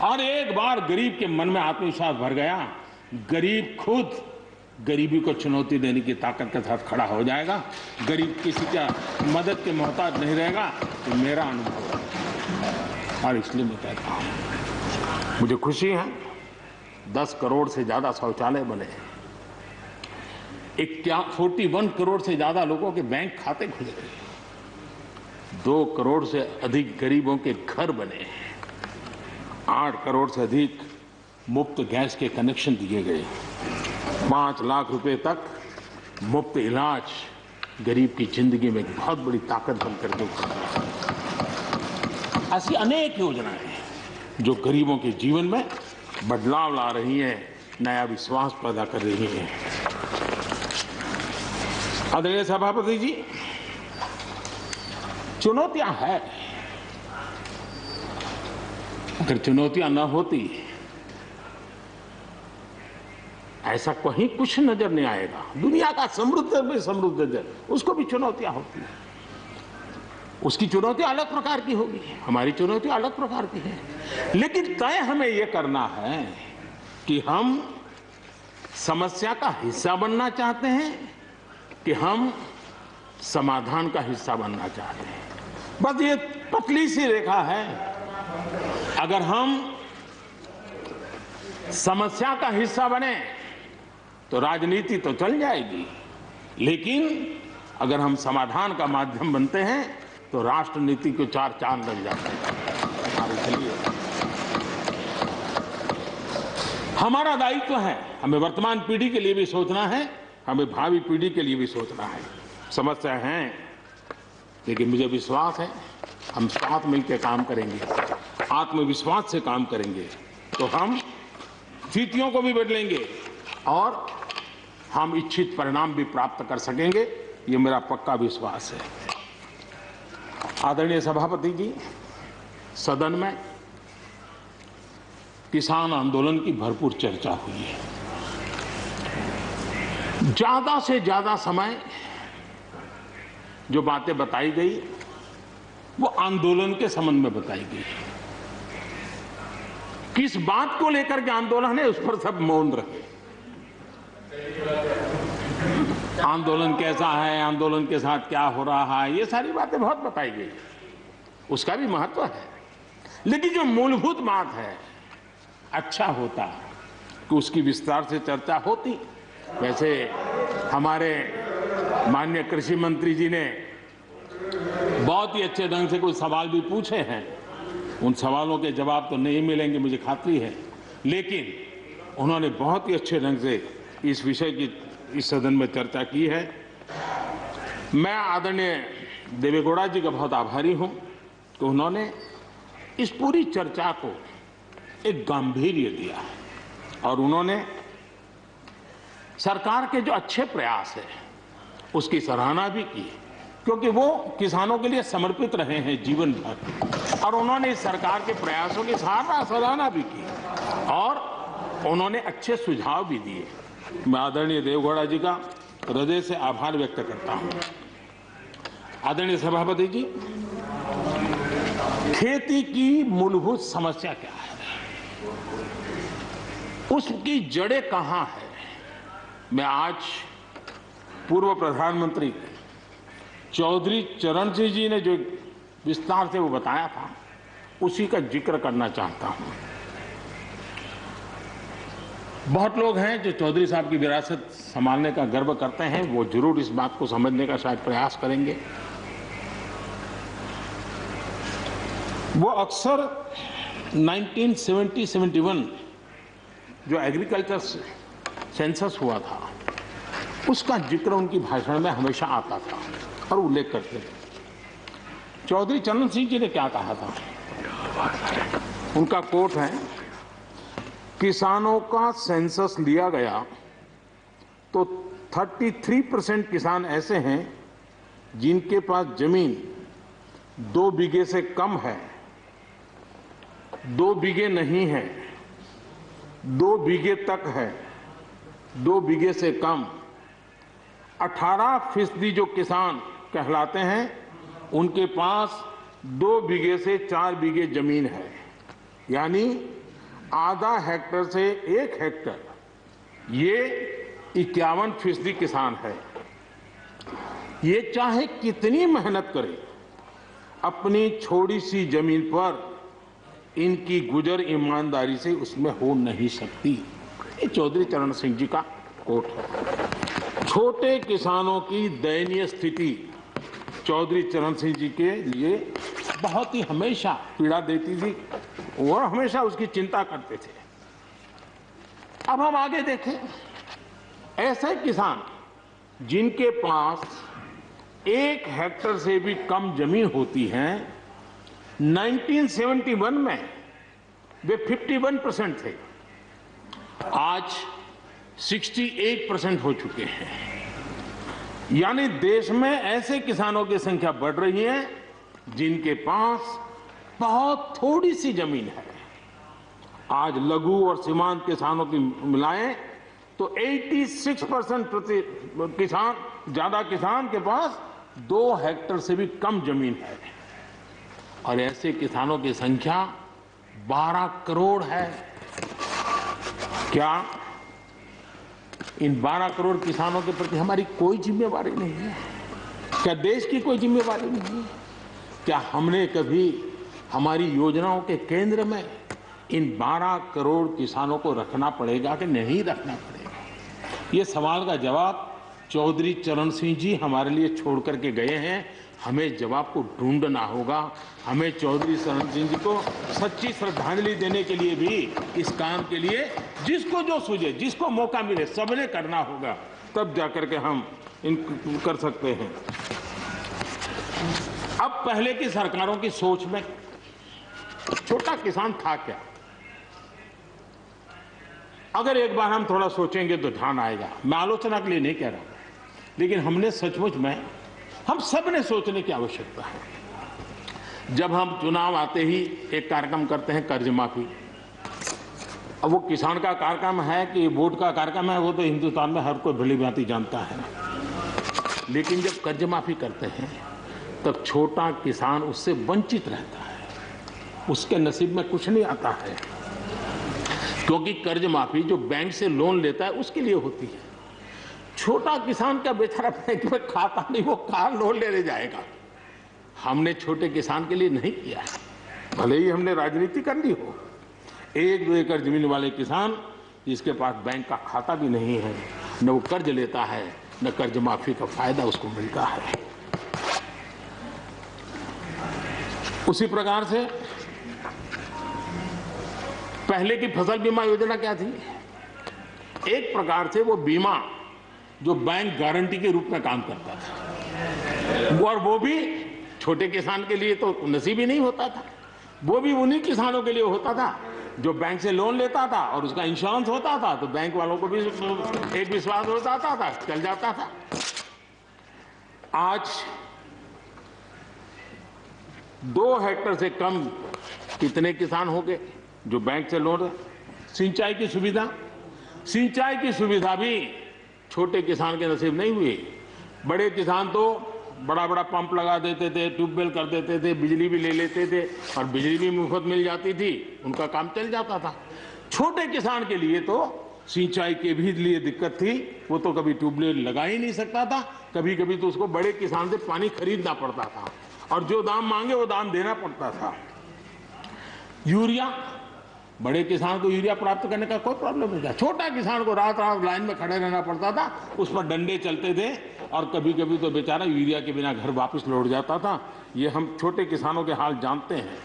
और एक बार गरीब के मन में आत्मविश्वास भर गया, गरीब खुद गरीबी को चुनौती देने की ताकत के साथ खड़ा हो जाएगा। गरीब किसी का मदद के मोहताज नहीं रहेगा। तो मेरा अनुभव है और इसलिए मैं कहता हूं मुझे खुशी है 10 करोड़ से ज्यादा शौचालय बने हैं। 41 करोड़ से ज्यादा लोगों के बैंक खाते खुले हैं। 2 करोड़ से अधिक गरीबों के घर बने हैं। 8 करोड़ से अधिक मुफ्त गैस के कनेक्शन दिए गए। 5 लाख रुपए तक मुफ्त इलाज गरीब की जिंदगी में एक बहुत बड़ी ताकत बनकर के ऐसी अनेक योजनाएं जो गरीबों के जीवन में बदलाव ला रही हैं, नया विश्वास पैदा कर रही हैं। आदरणीय सभापति जी, चुनौतियां हैं। अगर चुनौतियां न होती ऐसा कहीं कुछ नजर नहीं आएगा। दुनिया का समृद्ध में समृद्ध देश, उसको भी चुनौतियां होती हैं। उसकी चुनौती अलग प्रकार की होगी, हमारी चुनौती अलग प्रकार की है। लेकिन तय हमें यह करना है कि हम समस्या का हिस्सा बनना चाहते हैं कि हम समाधान का हिस्सा बनना चाहते हैं। बस ये पतली सी रेखा है। अगर हम समस्या का हिस्सा बने तो राजनीति तो चल जाएगी, लेकिन अगर हम समाधान का माध्यम बनते हैं तो राष्ट्र नीति को 4 चांद लग जाते हैं। और इसलिए हमारा दायित्व है, हमें वर्तमान पीढ़ी के लिए भी सोचना है, हमें भावी पीढ़ी के लिए भी सोचना है। समस्या है, लेकिन मुझे विश्वास है हम साथ मिलकर काम करेंगे, आत्मविश्वास से काम करेंगे तो हम स्थितियों को भी बदलेंगे और हम इच्छित परिणाम भी प्राप्त कर सकेंगे। ये मेरा पक्का विश्वास है। आदरणीय सभापति जी, सदन में किसान आंदोलन की भरपूर चर्चा हुई है। ज्यादा से ज्यादा समय जो बातें बताई गई वो आंदोलन के संबंध में बताई गई। किस बात को लेकर के आंदोलन है उस पर सब मौन रहे। आंदोलन कैसा है, आंदोलन के साथ क्या हो रहा है, ये सारी बातें बहुत बताई गई, उसका भी महत्व है। लेकिन जो मूलभूत बात है, अच्छा होता कि उसकी विस्तार से चर्चा होती। वैसे हमारे माननीय कृषि मंत्री जी ने बहुत ही अच्छे ढंग से कुछ सवाल भी पूछे हैं। उन सवालों के जवाब तो नहीं मिलेंगे, मुझे खातरी है, लेकिन उन्होंने बहुत ही अच्छे ढंग से इस विषय की इस सदन में चर्चा की है। मैं आदरणीय देवेगौड़ा जी का बहुत आभारी हूं कि उन्होंने इस पूरी चर्चा को एक गांधीर्य दिया और उन्होंने सरकार के जो अच्छे प्रयास है उसकी सराहना भी की, क्योंकि वो किसानों के लिए समर्पित रहे हैं जीवन भर, और उन्होंने इस सरकार के प्रयासों की सराहना भी की और उन्होंने अच्छे सुझाव भी दिए। मैं आदरणीय देवेगौड़ा जी का हृदय से आभार व्यक्त करता हूं। आदरणीय सभापति जी, खेती की मूलभूत समस्या क्या है, उसकी जड़ें कहां है, मैं आज पूर्व प्रधानमंत्री चौधरी चरण सिंह जी ने जो विस्तार से वो बताया था उसी का जिक्र करना चाहता हूं। बहुत लोग हैं जो चौधरी साहब की विरासत संभालने का गर्व करते हैं, वो जरूर इस बात को समझने का शायद प्रयास करेंगे। वो अक्सर 1970-71 जो एग्रीकल्चर सेंसस हुआ था उसका जिक्र उनकी भाषण में हमेशा आता था और उल्लेख करते थे। चौधरी चरण सिंह जी ने क्या कहा था, उनका कोट है, किसानों का सेंसस लिया गया तो 33% किसान ऐसे हैं जिनके पास जमीन 2 बीघे से कम है, 2 बीघे नहीं है, 2 बीघे तक है, 2 बीघे से कम। 18% जो किसान कहलाते हैं उनके पास 2 बीघे से 4 बीघे जमीन है, यानी आधा हेक्टर से 1 हेक्टर, ये 51% किसान है। ये चाहे कितनी मेहनत करे अपनी छोटी सी जमीन पर इनकी गुजर ईमानदारी से उसमें हो नहीं सकती। ये चौधरी चरण सिंह जी का कोट है। छोटे किसानों की दयनीय स्थिति चौधरी चरण सिंह जी के लिए बहुत ही हमेशा पीड़ा देती थी, वो हमेशा उसकी चिंता करते थे। अब हम आगे देखें, ऐसे किसान जिनके पास 1 हेक्टर से भी कम जमीन होती है, 1971 में वे 51% थे, आज 68% हो चुके हैं। यानी देश में ऐसे किसानों की संख्या बढ़ रही है जिनके पास बहुत थोड़ी सी जमीन है। आज लघु और सीमांत किसानों की मिलाएं तो 86% ज्यादा किसान के पास 2 हेक्टर से भी कम जमीन है, और ऐसे किसानों की संख्या 12 करोड़ है। क्या इन 12 करोड़ किसानों के प्रति हमारी कोई जिम्मेवारी नहीं है? क्या देश की कोई जिम्मेवारी नहीं है? क्या हमने कभी हमारी योजनाओं के केंद्र में इन 12 करोड़ किसानों को रखना पड़ेगा कि नहीं रखना पड़ेगा? ये सवाल का जवाब चौधरी चरण सिंह जी हमारे लिए छोड़ करके गए हैं, हमें जवाब को ढूंढना होगा। हमें चौधरी चरण सिंह जी को सच्ची श्रद्धांजलि देने के लिए भी इस काम के लिए जिसको जो सूझे, जिसको मौका मिले, सबने करना होगा, तब जाकर के हम कर सकते हैं। अब पहले की सरकारों की सोच में छोटा किसान था क्या? अगर एक बार हम थोड़ा सोचेंगे तो ध्यान आएगा। मैं आलोचना के लिए नहीं कह रहा, लेकिन हमने सचमुच में हम सब ने सोचने की आवश्यकता है। जब हम चुनाव आते ही एक कार्यक्रम करते हैं कर्ज माफी, अब वो किसान का कार्यक्रम है कि वोट का कार्यक्रम है, वो तो हिंदुस्तान में हर कोई भली भांति जानता है। लेकिन जब कर्ज माफी करते हैं तब छोटा किसान उससे वंचित रहता है, उसके नसीब में कुछ नहीं आता है, क्योंकि कर्ज माफी जो बैंक से लोन लेता है उसके लिए होती है। छोटा किसान का बेचारा बैंक में खाता नहीं, वो कहाँ लोन लेने जाएगा। हमने छोटे किसान के लिए नहीं किया है, भले ही हमने राजनीति कर ली हो। 1-2 एकड़ जमीन वाले किसान जिसके पास बैंक का खाता भी नहीं है, न वो कर्ज लेता है, न कर्ज माफी का फायदा उसको मिलता है। उसी प्रकार से पहले की फसल बीमा योजना क्या थी? एक प्रकार से वो बीमा जो बैंक गारंटी के रूप में काम करता था, और वो भी छोटे किसान के लिए तो नसीब ही नहीं होता था। वो भी उन्हीं किसानों के लिए होता था जो बैंक से लोन लेता था और उसका इंश्योरेंस होता था, तो बैंक वालों को भी एक विश्वास हो जाता था, चल जाता था। आज 2 हेक्टेयर से कम कितने किसान हो गए जो बैंक से लोन? सिंचाई की सुविधा भी छोटे किसान के नसीब नहीं हुई। बड़े किसान तो बड़ा बड़ा पंप लगा देते थे, ट्यूबवेल कर देते थे, बिजली भी ले लेते थे और बिजली भी मुफ्त मिल जाती थी, उनका काम चल जाता था। छोटे किसान के लिए तो सिंचाई के भी लिए दिक्कत थी, वो तो कभी ट्यूबवेल लगा ही नहीं सकता था, कभी कभी तो उसको बड़े किसान से पानी खरीदना पड़ता था और जो दाम मांगे वो दाम देना पड़ता था। यूरिया, बड़े किसान को यूरिया प्राप्त करने का कोई प्रॉब्लम नहीं था, छोटा किसान को रात रात लाइन में खड़े रहना पड़ता था, उस पर डंडे चलते थे और कभी कभी तो बेचारा यूरिया के बिना घर वापस लौट जाता था। ये हम छोटे किसानों के हाल जानते हैं।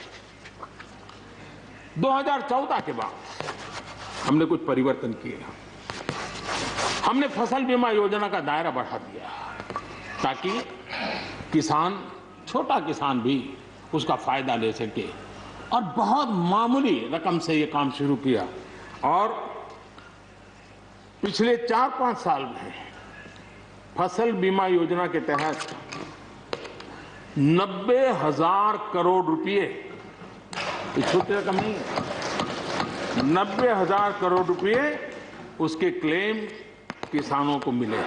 2014 के बाद हमने कुछ परिवर्तन किए। हमने फसल बीमा योजना का दायरा बढ़ा दिया ताकि किसान, छोटा किसान भी उसका फायदा ले सके, और बहुत मामूली रकम से ये काम शुरू किया। और पिछले 4-5 साल में फसल बीमा योजना के तहत 90,000 करोड़ रुपए, ये छोटी रकम नहीं है, 90,000 करोड़ रुपए उसके क्लेम किसानों को मिले।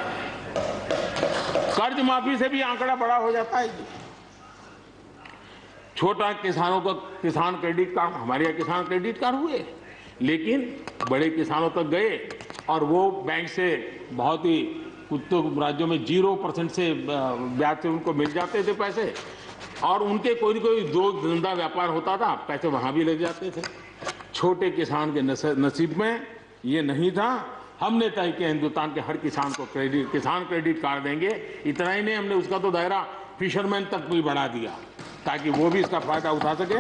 कर्ज माफी से भी आंकड़ा बड़ा हो जाता है। छोटा किसानों का किसान क्रेडिट कार्ड, हमारे यहाँ किसान क्रेडिट कार्ड हुए, लेकिन बड़े किसानों तक गए और वो बैंक से बहुत ही, कुछ तो राज्यों में 0% से ब्याज से उनको मिल जाते थे पैसे, और उनके कोई न कोई दो धंधा व्यापार होता था, पैसे वहां भी लग जाते थे। छोटे किसान के नसीब में ये नहीं था। हमने तय किया हिंदुस्तान के हर किसान को किसान क्रेडिट कार्ड देंगे। इतना ही नहीं, हमने उसका तो दायरा फिशरमैन तक भी बढ़ा दिया ताकि वो भी इसका फायदा उठा सके।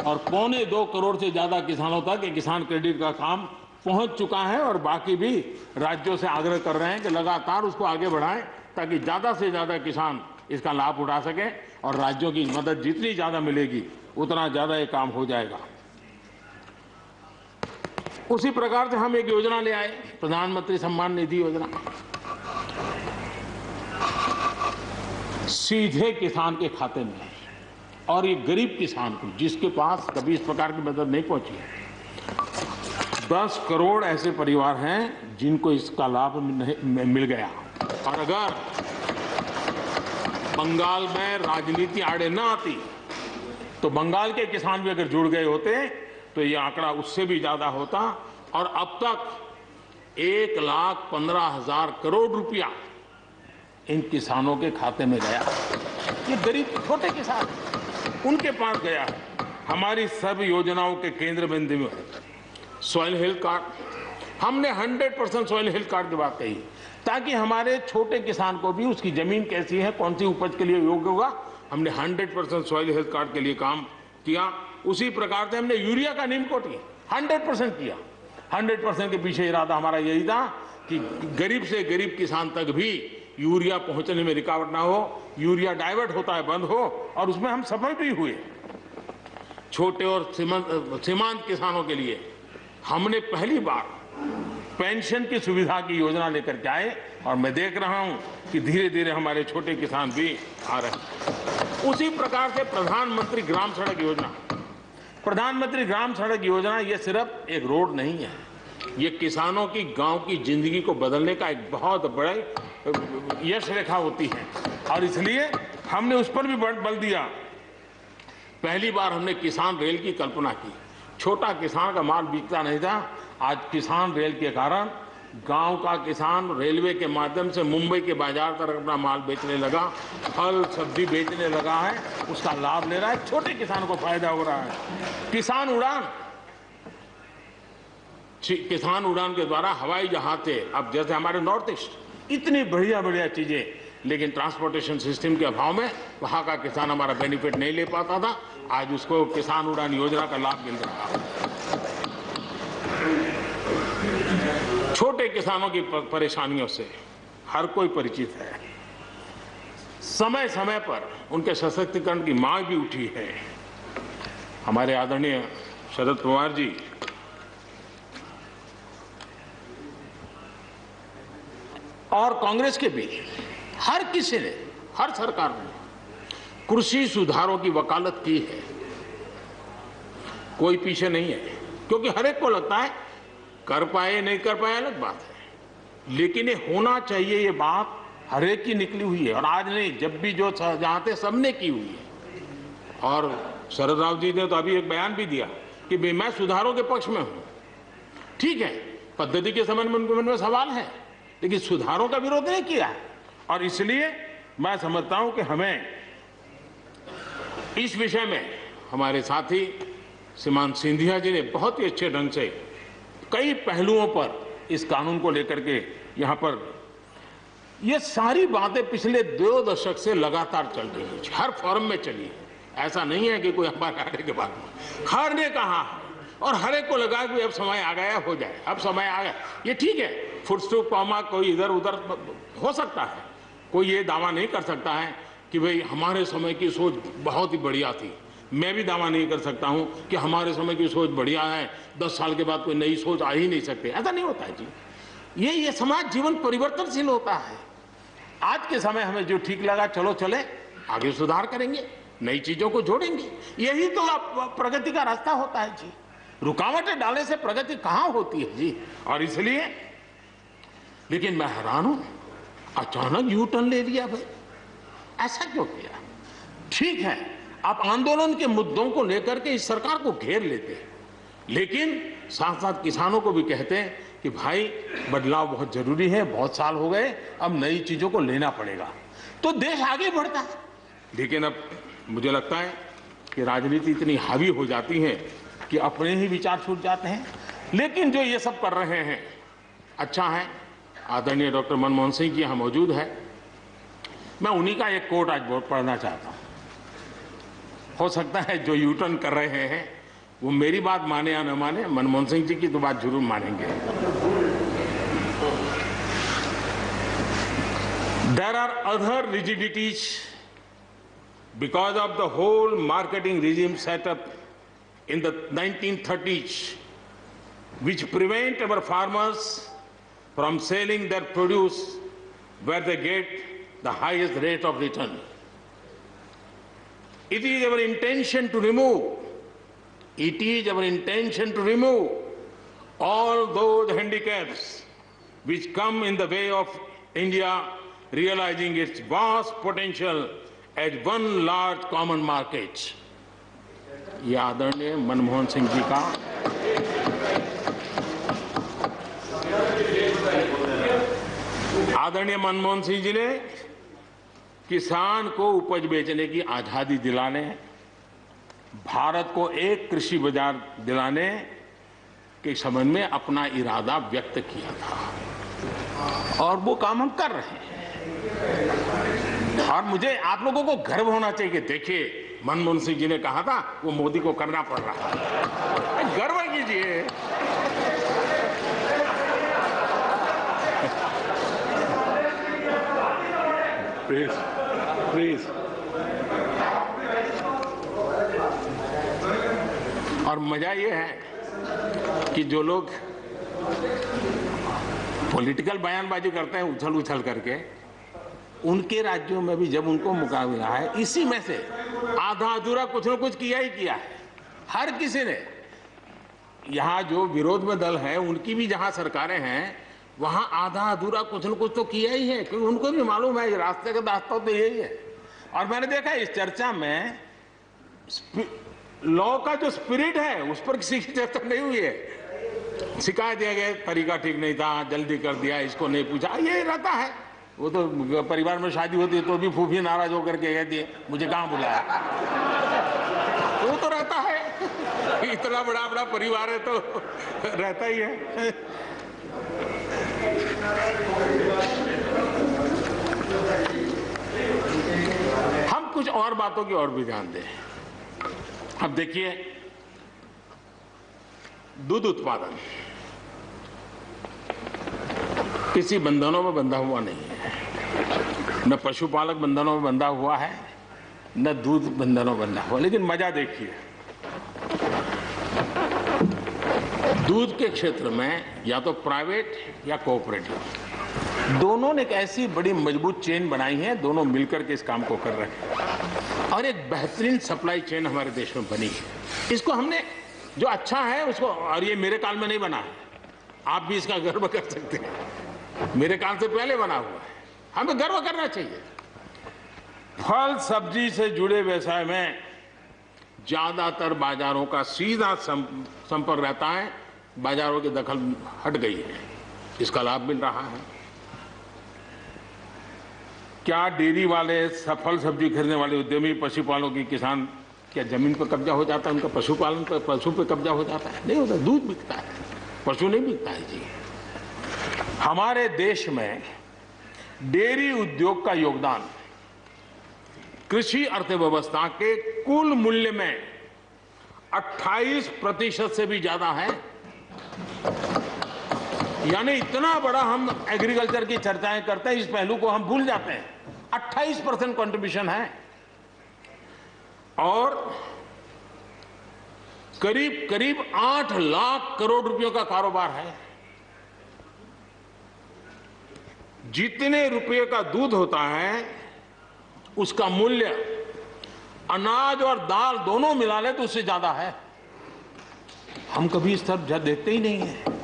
और 2.25 करोड़ से ज्यादा किसानों तक ये किसान क्रेडिट का काम पहुंच चुका है, और बाकी भी राज्यों से आग्रह कर रहे हैं कि लगातार उसको आगे बढ़ाएं ताकि ज्यादा से ज्यादा किसान इसका लाभ उठा सके, और राज्यों की मदद जितनी ज्यादा मिलेगी उतना ज्यादा ये काम हो जाएगा। उसी प्रकार से हम एक योजना ले आए, प्रधानमंत्री सम्मान निधि योजना। सीधे किसान के खाते में, और ये गरीब किसान को जिसके पास कभी इस प्रकार की मदद नहीं पहुंची है। 10 करोड़ ऐसे परिवार हैं जिनको इसका लाभ मिल गया। और अगर बंगाल में राजनीति आड़े न आती तो बंगाल के किसान भी अगर जुड़ गए होते तो ये आंकड़ा उससे भी ज्यादा होता। और अब तक 1,15,000 करोड़ रुपया इन किसानों के खाते में गया। ये गरीब छोटे किसान, उनके पास गया है। हमारी सब योजनाओं के केंद्र बिंदु में सॉइल हेल्थ कार्ड, हमने 100% सॉइल हेल्थ कार्ड की बात कही, ताकि हमारे छोटे किसान को भी उसकी जमीन कैसी है, कौन सी उपज के लिए योग्य होगा, हमने 100% सॉइल हेल्थ कार्ड के लिए काम किया। उसी प्रकार से हमने यूरिया का नीम कोटिंग 100% किया। 100% के पीछे इरादा हमारा यही था कि गरीब से गरीब किसान तक भी यूरिया पहुंचने में रुकावट ना हो, यूरिया डाइवर्ट होता है बंद हो, और उसमें हम सफल भी हुए। छोटे और सीमांत किसानों के लिए हमने पहली बार पेंशन की सुविधा की योजना लेकर के आए, और मैं देख रहा हूं कि धीरे धीरे हमारे छोटे किसान भी आ रहे हैं। उसी प्रकार से प्रधानमंत्री ग्राम सड़क योजना, प्रधानमंत्री ग्राम सड़क योजना ये सिर्फ एक रोड नहीं है, ये किसानों की गांव की जिंदगी को बदलने का एक बहुत बड़े यश रेखा होती है, और इसलिए हमने उस पर भी बल दिया। पहली बार हमने किसान रेल की कल्पना की। छोटा किसान का माल बिकता नहीं था, आज किसान रेल के कारण गांव का किसान रेलवे के माध्यम से मुंबई के बाजार तक अपना माल बेचने लगा, फल सब्जी बेचने लगा है, उसका लाभ ले रहा है, छोटे किसान को फायदा हो रहा है। किसान उड़ान के द्वारा हवाई जहाज से, अब जैसे हमारे नॉर्थ ईस्ट इतनी बढ़िया बढ़िया चीजें, लेकिन ट्रांसपोर्टेशन सिस्टम के अभाव में वहां का किसान हमारा बेनिफिट नहीं ले पाता था, आज उसको किसान उड़ान योजना का लाभ मिल रहा है। छोटे किसानों की परेशानियों से हर कोई परिचित है। समय समय पर उनके सशक्तिकरण की मांग भी उठी है। हमारे आदरणीय शरद पवार जी और कांग्रेस के भी हर किसी ने, हर सरकार ने कृषि सुधारों की वकालत की है। कोई पीछे नहीं है, क्योंकि हर एक को लगता है कर पाए नहीं कर पाए अलग बात है, लेकिन ये होना चाहिए, ये बात हर एक की निकली हुई है। और आज नहीं, जब भी जो जहां थे सबने की हुई है। और शरद राव जी ने तो अभी एक बयान भी दिया कि मैं सुधारों के पक्ष में हूं। ठीक है, पद्धति के संबंध में उनके मन में सवाल है, लेकिन सुधारों का विरोध नहीं किया है। और इसलिए मैं समझता हूं कि हमें इस विषय में हमारे साथी श्रीमान सिंधिया जी ने बहुत ही अच्छे ढंग से कई पहलुओं पर इस कानून को लेकर के यहाँ पर ये सारी बातें पिछले 2 दशक से लगातार चल रही है, हर फोरम में चली है। ऐसा नहीं है कि कोई हमारे आने के बाद में हर ने कहा है, और हर एक को लगा कि अब समय आ गया, हो जाए, अब समय आ गया। ये ठीक है, फुटस्टॉप कॉमा कोई इधर उधर हो सकता है, कोई ये दावा नहीं कर सकता है कि भाई हमारे समय की सोच बहुत ही बढ़िया थी। मैं भी दावा नहीं कर सकता हूं कि हमारे समय की सोच बढ़िया है, 10 साल के बाद कोई नई सोच आ ही नहीं सकती। ऐसा नहीं होता है जी। ये समाज जीवन परिवर्तनशील होता है। आज के समय हमें जो ठीक लगा, चलो चले, आगे सुधार करेंगे, नई चीजों को जोड़ेंगे। यही तो प्रगति का रास्ता होता है जी। रुकावटें डालने से प्रगति कहां होती है जी। और इसलिए, लेकिन मैं हैरान हूं, अचानक यू टर्न ले लिया भाई, ऐसा क्यों किया? ठीक है, आप आंदोलन के मुद्दों को लेकर के इस सरकार को घेर लेते हैं, लेकिन साथ साथ किसानों को भी कहते हैं कि भाई बदलाव बहुत जरूरी है, बहुत साल हो गए, अब नई चीजों को लेना पड़ेगा, तो देश आगे बढ़ता है। लेकिन अब मुझे लगता है कि राजनीति इतनी हावी हो जाती है कि अपने ही विचार छूट जाते हैं। लेकिन जो ये सब कर रहे हैं अच्छा है। आदरणीय डॉक्टर मनमोहन सिंह जी यहाँ मौजूद है, मैं उन्हीं का एक कोट आज बहुत पढ़ना चाहता हूँ। हो सकता है जो यू टर्न कर रहे हैं वो मेरी बात माने या न माने, मनमोहन सिंह जी की तो बात जरूर मानेंगे। There are other rigidities because of the whole marketing regime set up in the 1930s, which prevent our farmers from selling their produce where they get the highest rate of return. It is our intention to remove all those handicaps which come in the way of India realizing its vast potential as one large common market. ये आदरणीय मनमोहन सिंह जी का आदरणीय मनमोहन सिंह जी ने किसान को उपज बेचने की आजादी दिलाने, भारत को एक कृषि बाजार दिलाने के संबंध में अपना इरादा व्यक्त किया था और वो काम हम कर रहे हैं। और मुझे आप लोगों को गर्व होना चाहिए कि देखिए मनमोहन सिंह जी ने कहा था वो मोदी को करना पड़ रहा है, गर्व कीजिए। Please please. और मजा ये है कि जो लोग पॉलिटिकल बयानबाजी करते हैं उछल उछल करके, उनके राज्यों में भी जब उनको मुकाबला है, इसी में से आधा अधूरा कुछ न कुछ किया ही किया है हर किसी ने। यहाँ जो विरोध में दल है उनकी भी जहाँ सरकारें हैं वहाँ आधा अधूरा कुछ न कुछ तो किया ही है, क्योंकि उनको भी मालूम है रास्ते का रास्ता तो यही है। और मैंने देखा इस चर्चा में लॉ का जो स्पिरिट है उस पर किसी की चर्चा नहीं हुई है। शिकायत दिया गया तरीका ठीक नहीं था, जल्दी कर दिया, इसको नहीं पूछा, ये रहता है। वो तो परिवार में शादी होती है तो भी फूफी नाराज होकर के कहती है मुझे कहाँ बुलाया। वो तो रहता है, इतना बड़ा बड़ा परिवार है तो रहता ही है। हम कुछ और बातों की ओर भी ध्यान दें। अब देखिए, दूध उत्पादन किसी बंधनों में बंधा हुआ नहीं है, न पशुपालक बंधनों में बंधा हुआ है, न दूध बंधनों में बंधा हुआ। लेकिन मजा देखिए, दूध के क्षेत्र में या तो प्राइवेट या कोऑपरेटिव, दोनों ने एक ऐसी बड़ी मजबूत चेन बनाई है, दोनों मिलकर के इस काम को कर रहे हैं और एक बेहतरीन सप्लाई चेन हमारे देश में बनी है। इसको हमने जो अच्छा है उसको, और ये मेरे काल में नहीं बना है, आप भी इसका गर्व कर सकते हैं, मेरे काल से पहले बना हुआ है, हमें गर्व करना चाहिए। फल सब्जी से जुड़े व्यवसाय में ज्यादातर बाजारों का सीधा संपर्क रहता है, बाजारों की दखल हट गई है, इसका लाभ मिल रहा है। क्या डेयरी वाले, फल सब्जी खरीदने वाले उद्यमी, पशुपालकों की किसान, क्या जमीन पर कब्जा हो जाता है उनका? पशुपालन पर, पशु पे कब्जा हो जाता है? नहीं होता, दूध बिकता है, पशु नहीं बिकता है जी। हमारे देश में डेयरी उद्योग का योगदान कृषि अर्थव्यवस्था के कुल मूल्य में 28% से भी ज्यादा है। यानी इतना बड़ा हम एग्रीकल्चर की चर्चाएं करते हैं, इस पहलू को हम भूल जाते हैं। 28% कंट्रीब्यूशन है और करीब करीब 8 लाख करोड़ रुपयों का कारोबार है। जितने रुपये का दूध होता है उसका मूल्य अनाज और दाल दोनों मिला ले तो उससे ज्यादा है। हम कभी इस तरफ देखते ही नहीं है।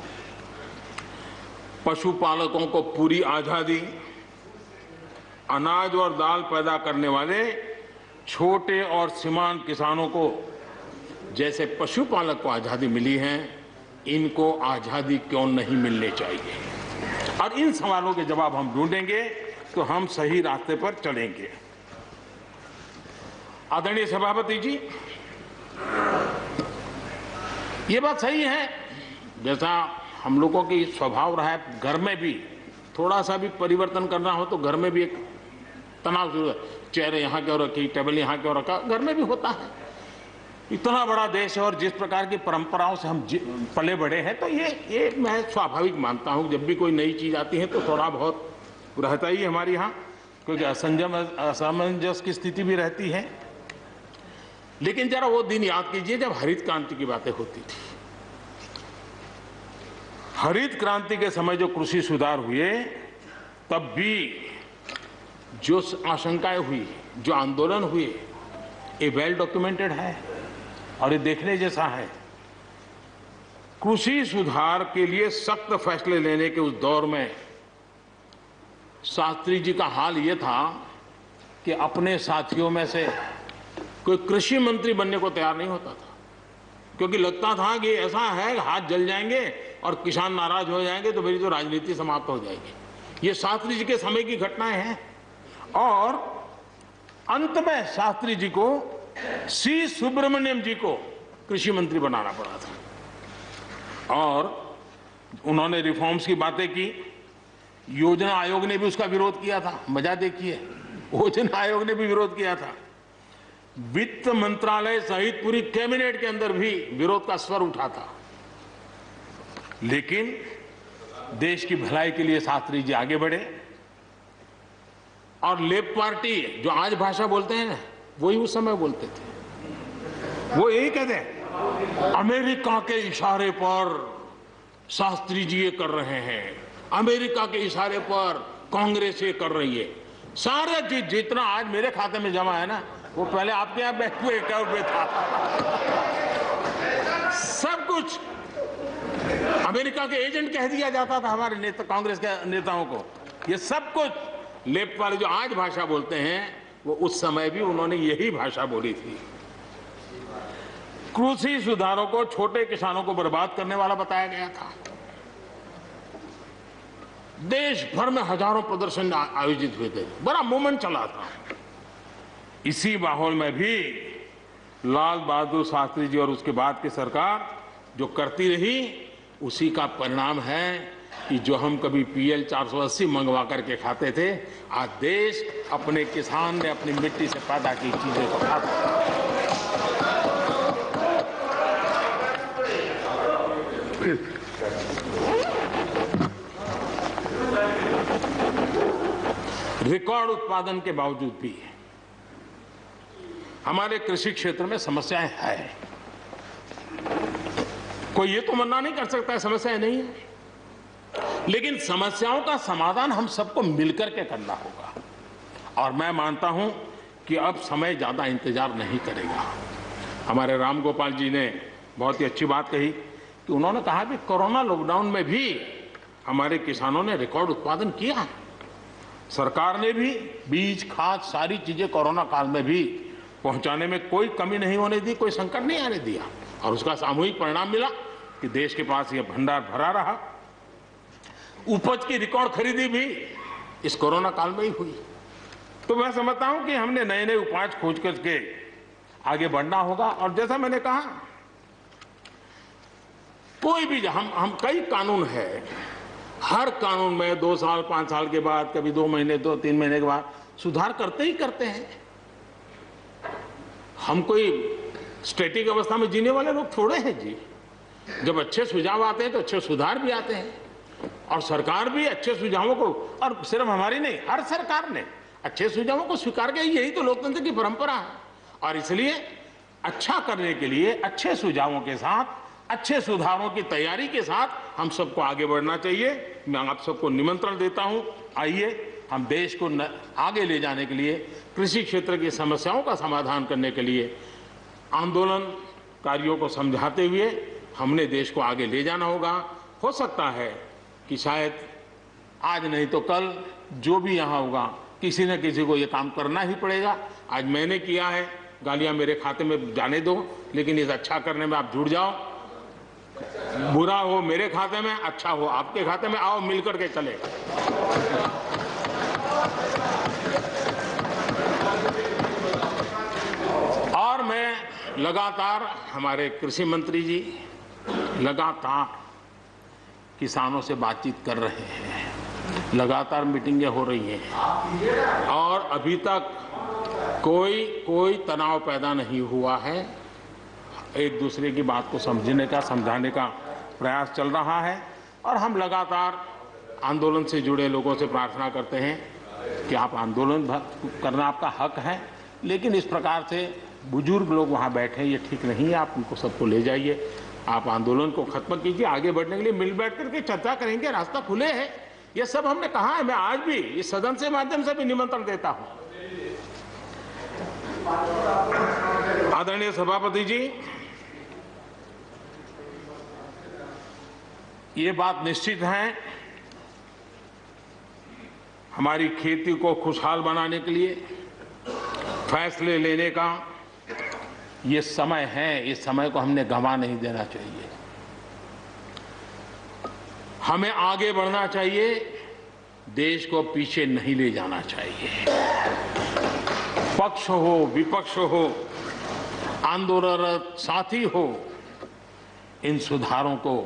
पशुपालकों को पूरी आजादी, अनाज और दाल पैदा करने वाले छोटे और सीमांत किसानों को जैसे पशुपालक को आजादी मिली है, इनको आजादी क्यों नहीं मिलनी चाहिए? और इन सवालों के जवाब हम ढूंढेंगे तो हम सही रास्ते पर चलेंगे। आदरणीय सभापति जी, ये बात सही है, जैसा हम लोगों की स्वभाव रहा है, घर में भी थोड़ा सा भी परिवर्तन करना हो तो घर में भी एक तनाव जरूर है। चेयर यहाँ क्यों रखी, टेबल यहाँ क्यों रखा, घर में भी होता है। इतना बड़ा देश है और जिस प्रकार की परंपराओं से हम पले बढ़े हैं, तो ये मैं स्वाभाविक मानता हूँ। जब भी कोई नई चीज आती है तो थोड़ा बहुत रहता ही हमारे यहाँ, क्योंकि असमंजस की स्थिति भी रहती है। लेकिन जरा वो दिन याद कीजिए जब हरित क्रांति की बातें होती थी। हरित क्रांति के समय जो कृषि सुधार हुए, तब भी जो आशंकाएं हुई, जो आंदोलन हुए, ये वेल डॉक्यूमेंटेड है और ये देखने जैसा है। कृषि सुधार के लिए सख्त फैसले लेने के उस दौर में शास्त्री जी का हाल ये था कि अपने साथियों में से कोई कृषि मंत्री बनने को तैयार नहीं होता था, क्योंकि लगता था कि ऐसा है हाथ जल जाएंगे और किसान नाराज हो जाएंगे तो मेरी तो राजनीति समाप्त हो जाएगी। ये शास्त्री जी के समय की घटनाएं हैं। और अंत में शास्त्री जी को सी सुब्रमण्यम जी को कृषि मंत्री बनाना पड़ा था। और उन्होंने रिफॉर्म्स की बातें की। योजना आयोग ने भी उसका विरोध किया था। मजा देखिए, योजना आयोग ने भी विरोध किया था। वित्त मंत्रालय सहित पूरी कैबिनेट के अंदर भी विरोध का स्वर उठा था। लेकिन देश की भलाई के लिए शास्त्री जी आगे बढ़े और लेफ्ट पार्टी जो आज भाषा बोलते हैं ना, वही उस समय बोलते थे। वो यही कहते हैं, अमेरिका के इशारे पर शास्त्री जी ये कर रहे हैं, अमेरिका के इशारे पर कांग्रेस ये कर रही है। सारा जितना आज मेरे खाते में जमा है ना, वो पहले आपके यहाँ बैंक में अकाउंट में था। सब कुछ अमेरिका के एजेंट कह दिया जाता था हमारे नेता, कांग्रेस के नेताओं को। ये सब कुछ लेफ्ट वाले जो आज भाषा बोलते हैं, वो उस समय भी उन्होंने यही भाषा बोली थी। कृषि सुधारों को छोटे किसानों को बर्बाद करने वाला बताया गया था। देश भर में हजारों प्रदर्शन आयोजित हुए थे, बड़ा मूवमेंट चला था। इसी माहौल में भी लाल बहादुर शास्त्री जी और उसके बाद की सरकार जो करती रही, उसी का परिणाम है कि जो हम कभी PL 480 मंगवा करके खाते थे, आज देश अपने किसान ने अपनी मिट्टी से पैदा की चीजें को खाता है। रिकॉर्ड उत्पादन के बावजूद भी हमारे कृषि क्षेत्र में समस्याएं हैं। कोई ये तो मना नहीं कर सकता है समस्याएं नहीं है, लेकिन समस्याओं का समाधान हम सबको मिलकर के करना होगा। और मैं मानता हूं कि अब समय ज्यादा इंतजार नहीं करेगा। हमारे राम गोपाल जी ने बहुत ही अच्छी बात कही कि उन्होंने कहा कि कोरोना लॉकडाउन में भी हमारे किसानों ने रिकॉर्ड उत्पादन किया। सरकार ने भी बीज, खाद, सारी चीजें कोरोना काल में भी पहुंचाने में कोई कमी नहीं होने दी, कोई संकट नहीं आने दिया। और उसका सामूहिक परिणाम मिला कि देश के पास यह भंडार भरा रहा। उपज की रिकॉर्ड खरीदी भी इस कोरोना काल में ही हुई। तो मैं समझता हूं कि हमने नए नए उपाय खोज करके आगे बढ़ना होगा। और जैसा मैंने कहा, कोई भी हम कई कानून है, हर कानून में 2 साल 5 साल के बाद, कभी 2 महीने 2-3 महीने के बाद सुधार करते ही करते हैं। हम कोई स्टैटिक अवस्था में जीने वाले लोग थोड़े हैं जी। जब अच्छे सुझाव आते हैं तो अच्छे सुधार भी आते हैं। और सरकार भी अच्छे सुझावों को, और सिर्फ हमारी नहीं, हर सरकार ने अच्छे सुझावों को स्वीकार किया। यही तो लोकतंत्र की परंपरा है। और इसलिए अच्छा करने के लिए अच्छे सुझावों के साथ, अच्छे सुधारों की तैयारी के साथ हम सबको आगे बढ़ना चाहिए। मैं आप सबको निमंत्रण देता हूं, आइए हम देश को आगे ले जाने के लिए, कृषि क्षेत्र की समस्याओं का समाधान करने के लिए आंदोलनकारियों को समझाते हुए हमने देश को आगे ले जाना होगा। हो सकता है कि शायद आज नहीं तो कल जो भी यहाँ होगा, किसी न किसी को ये काम करना ही पड़ेगा। आज मैंने किया है, गालियां मेरे खाते में जाने दो, लेकिन इस अच्छा करने में आप जुड़ जाओ। बुरा हो मेरे खाते में, अच्छा हो आपके खाते में, आओ मिलकर के चले। और मैं लगातार, हमारे कृषि मंत्री जी लगातार किसानों से बातचीत कर रहे हैं, लगातार मीटिंगें हो रही हैं और अभी तक कोई तनाव पैदा नहीं हुआ है। एक दूसरे की बात को समझने का, समझाने का प्रयास चल रहा है। और हम लगातार आंदोलन से जुड़े लोगों से प्रार्थना करते हैं कि आप आंदोलन करना आपका हक है, लेकिन इस प्रकार से बुजुर्ग लोग वहाँ बैठे, ये ठीक नहीं है। आप उनको सबको ले जाइए, आप आंदोलन को खत्म कीजिए। आगे बढ़ने के लिए मिल बैठ करके चर्चा करेंगे, रास्ता खुले है। ये सब हमने कहा है। मैं आज भी इस सदन से माध्यम से भी निमंत्रण देता हूं। आदरणीय सभापति जी, ये बात निश्चित है, हमारी खेती को खुशहाल बनाने के लिए फैसले लेने का ये समय है। इस समय को हमने गंवा नहीं देना चाहिए। हमें आगे बढ़ना चाहिए, देश को पीछे नहीं ले जाना चाहिए। पक्ष हो, विपक्ष हो, आंदोलनरत साथी हो, इन सुधारों को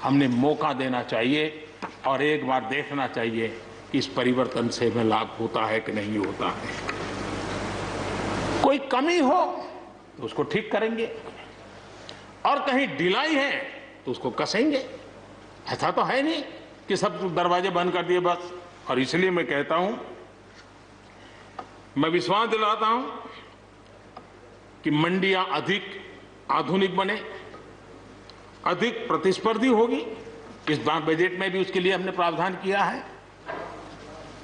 हमने मौका देना चाहिए और एक बार देखना चाहिए कि इस परिवर्तन से हमें लाभ होता है कि नहीं होता है। कोई कमी हो तो उसको ठीक करेंगे और कहीं ढिलाई है तो उसको कसेंगे। ऐसा तो है नहीं कि सब दरवाजे बंद कर दिए बस। और इसलिए मैं कहता हूं, मैं विश्वास दिलाता हूं कि मंडियां अधिक आधुनिक बने, अधिक प्रतिस्पर्धी होगी। इस बार बजट में भी उसके लिए हमने प्रावधान किया है।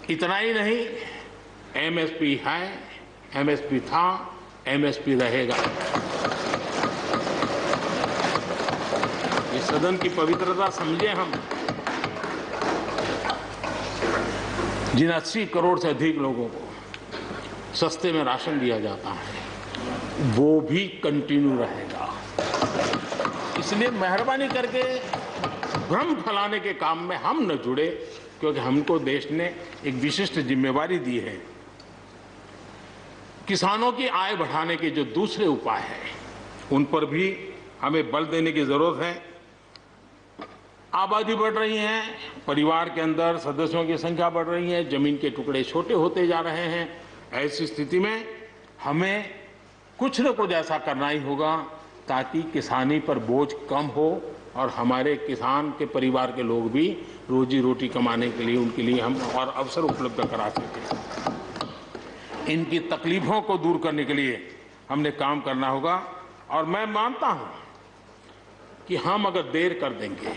इतना ही नहीं, एमएसपी है, एमएसपी था, एमएसपी रहेगा। इस सदन की पवित्रता समझे हम। जिन 80 करोड़ से अधिक लोगों को सस्ते में राशन दिया जाता है वो भी कंटिन्यू रहेगा। इसलिए मेहरबानी करके भ्रम फैलाने के काम में हम न जुड़े, क्योंकि हमको देश ने एक विशिष्ट जिम्मेवारी दी है। किसानों की आय बढ़ाने के जो दूसरे उपाय हैं उन पर भी हमें बल देने की जरूरत है। आबादी बढ़ रही है, परिवार के अंदर सदस्यों की संख्या बढ़ रही है, जमीन के टुकड़े छोटे होते जा रहे हैं। ऐसी स्थिति में हमें कुछ न कुछ ऐसा करना ही होगा ताकि किसानी पर बोझ कम हो और हमारे किसान के परिवार के लोग भी रोजी रोटी कमाने के लिए उनके लिए हम और अवसर उपलब्ध करा सकें। इनकी तकलीफों को दूर करने के लिए हमने काम करना होगा। और मैं मानता हूं कि हम अगर देर कर देंगे,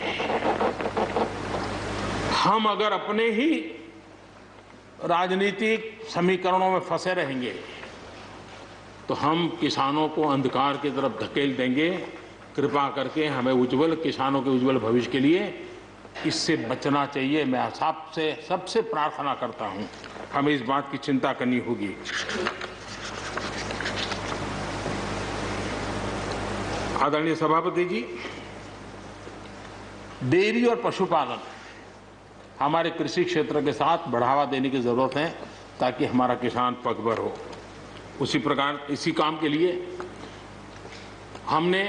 हम अगर अपने ही राजनीतिक समीकरणों में फंसे रहेंगे तो हम किसानों को अंधकार की तरफ धकेल देंगे। कृपा करके हमें उज्जवल किसानों के उज्जवल भविष्य के लिए इससे बचना चाहिए। मैं सबसे प्रार्थना करता हूं, हमें इस बात की चिंता करनी होगी। आदरणीय सभापति जी, डेयरी और पशुपालन हमारे कृषि क्षेत्र के साथ बढ़ावा देने की जरूरत है ताकि हमारा किसान पगभर हो। उसी प्रकार इसी काम के लिए हमने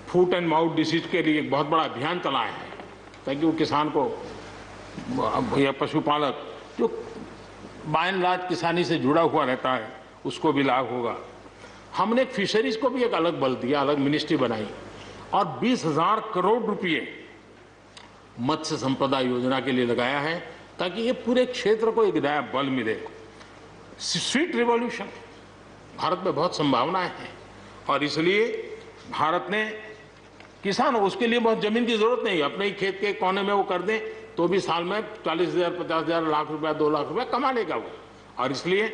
फूट एंड माउथ डिसीज के लिए एक बहुत बड़ा अभियान चलाया है ताकि वो किसान को या पशुपालक जो बाय एंड लार्ज किसानी से जुड़ा हुआ रहता है उसको भी लाभ होगा। हमने फिशरीज को भी एक अलग बल दिया, अलग मिनिस्ट्री बनाई और 20,000 करोड़ रुपए मत्स्य संपदा योजना के लिए लगाया है ताकि ये पूरे क्षेत्र को एक नया बल मिले। स्वीट रिवॉल्यूशन, भारत में बहुत संभावनाएं हैं और इसलिए भारत ने किसान, उसके लिए बहुत जमीन की जरूरत नहीं, अपने ही खेत के कोने में वो कर दें तो भी साल में 40,000, 50,000, लाख रुपया, 2 लाख रुपया कमा लेगा वो। और इसलिए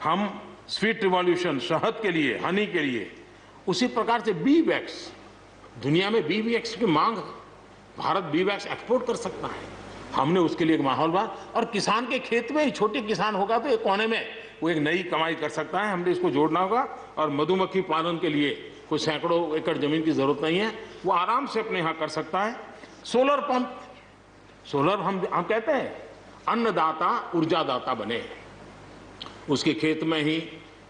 हम स्वीट रिवॉल्यूशन, शहद के लिए, हनी के लिए, उसी प्रकार से बी वैक्स, दुनिया में बी वैक्स की मांग है, भारत बी वैक्स एक्सपोर्ट कर सकता है। हमने उसके लिए एक माहौल बना और किसान के खेत में ही छोटे किसान होगा तो एक कोने में वो एक नई कमाई कर सकता है। हमने इसको जोड़ना होगा और मधुमक्खी पालन के लिए कोई सैकड़ों एकड़ जमीन की जरूरत नहीं है, वो आराम से अपने यहाँ कर सकता है। सोलर पंप, सोलर हम कहते हैं अन्नदाता ऊर्जादाता बने, उसके खेत में ही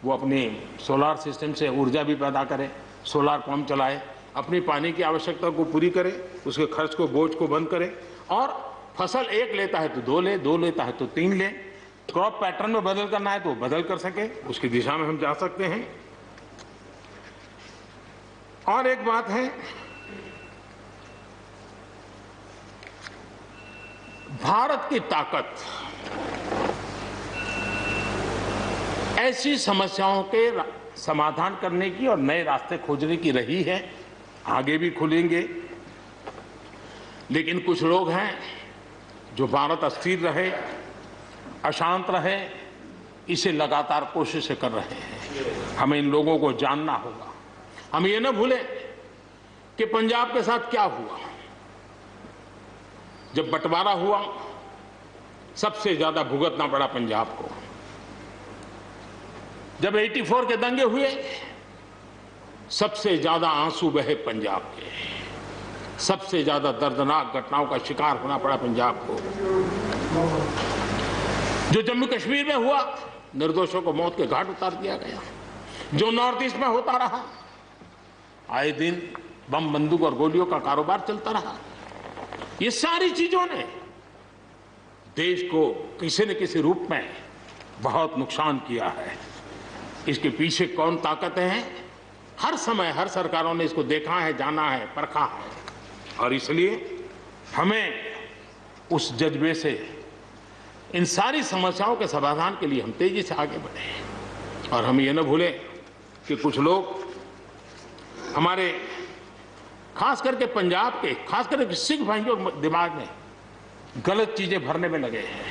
वो अपने सोलार सिस्टम से ऊर्जा भी पैदा करे, सोलार पंप चलाए, अपनी पानी की आवश्यकता को पूरी करे, उसके खर्च को, बोझ को बंद करे और फसल एक लेता है तो 2 ले, 2 लेता है तो 3 ले। क्रॉप पैटर्न में बदल करना है तो बदल कर सके, उसकी दिशा में हम जा सकते हैं। और एक बात है, भारत की ताकत ऐसी समस्याओं के समाधान करने की और नए रास्ते खोजने की रही है, आगे भी खुलेंगे। लेकिन कुछ लोग हैं जो भारत अस्थिर रहे, अशांत रहे, इसे लगातार कोशिश कर रहे हैं। हमें इन लोगों को जानना होगा। हम ये न भूलें कि पंजाब के साथ क्या हुआ। जब बंटवारा हुआ सबसे ज्यादा भुगतना पड़ा पंजाब को। जब 84 के दंगे हुए सबसे ज्यादा आंसू बहे पंजाब के, सबसे ज्यादा दर्दनाक घटनाओं का शिकार होना पड़ा पंजाब को। जो जम्मू कश्मीर में हुआ, निर्दोषों को मौत के घाट उतार दिया गया। जो नॉर्थ ईस्ट में होता रहा, आए दिन बम बंदूक और गोलियों का कारोबार चलता रहा। ये सारी चीजों ने देश को किसी न किसी रूप में बहुत नुकसान किया है। इसके पीछे कौन ताकतें हैं, हर समय हर सरकारों ने इसको देखा है, जाना है, परखा है, और इसलिए हमें उस जज्बे से इन सारी समस्याओं के समाधान के लिए हम तेजी से आगे बढ़े। और हम ये न भूलें कि कुछ लोग हमारे खास करके पंजाब के, खास करके सिख भाइयों के दिमाग में गलत चीजें भरने में लगे हैं।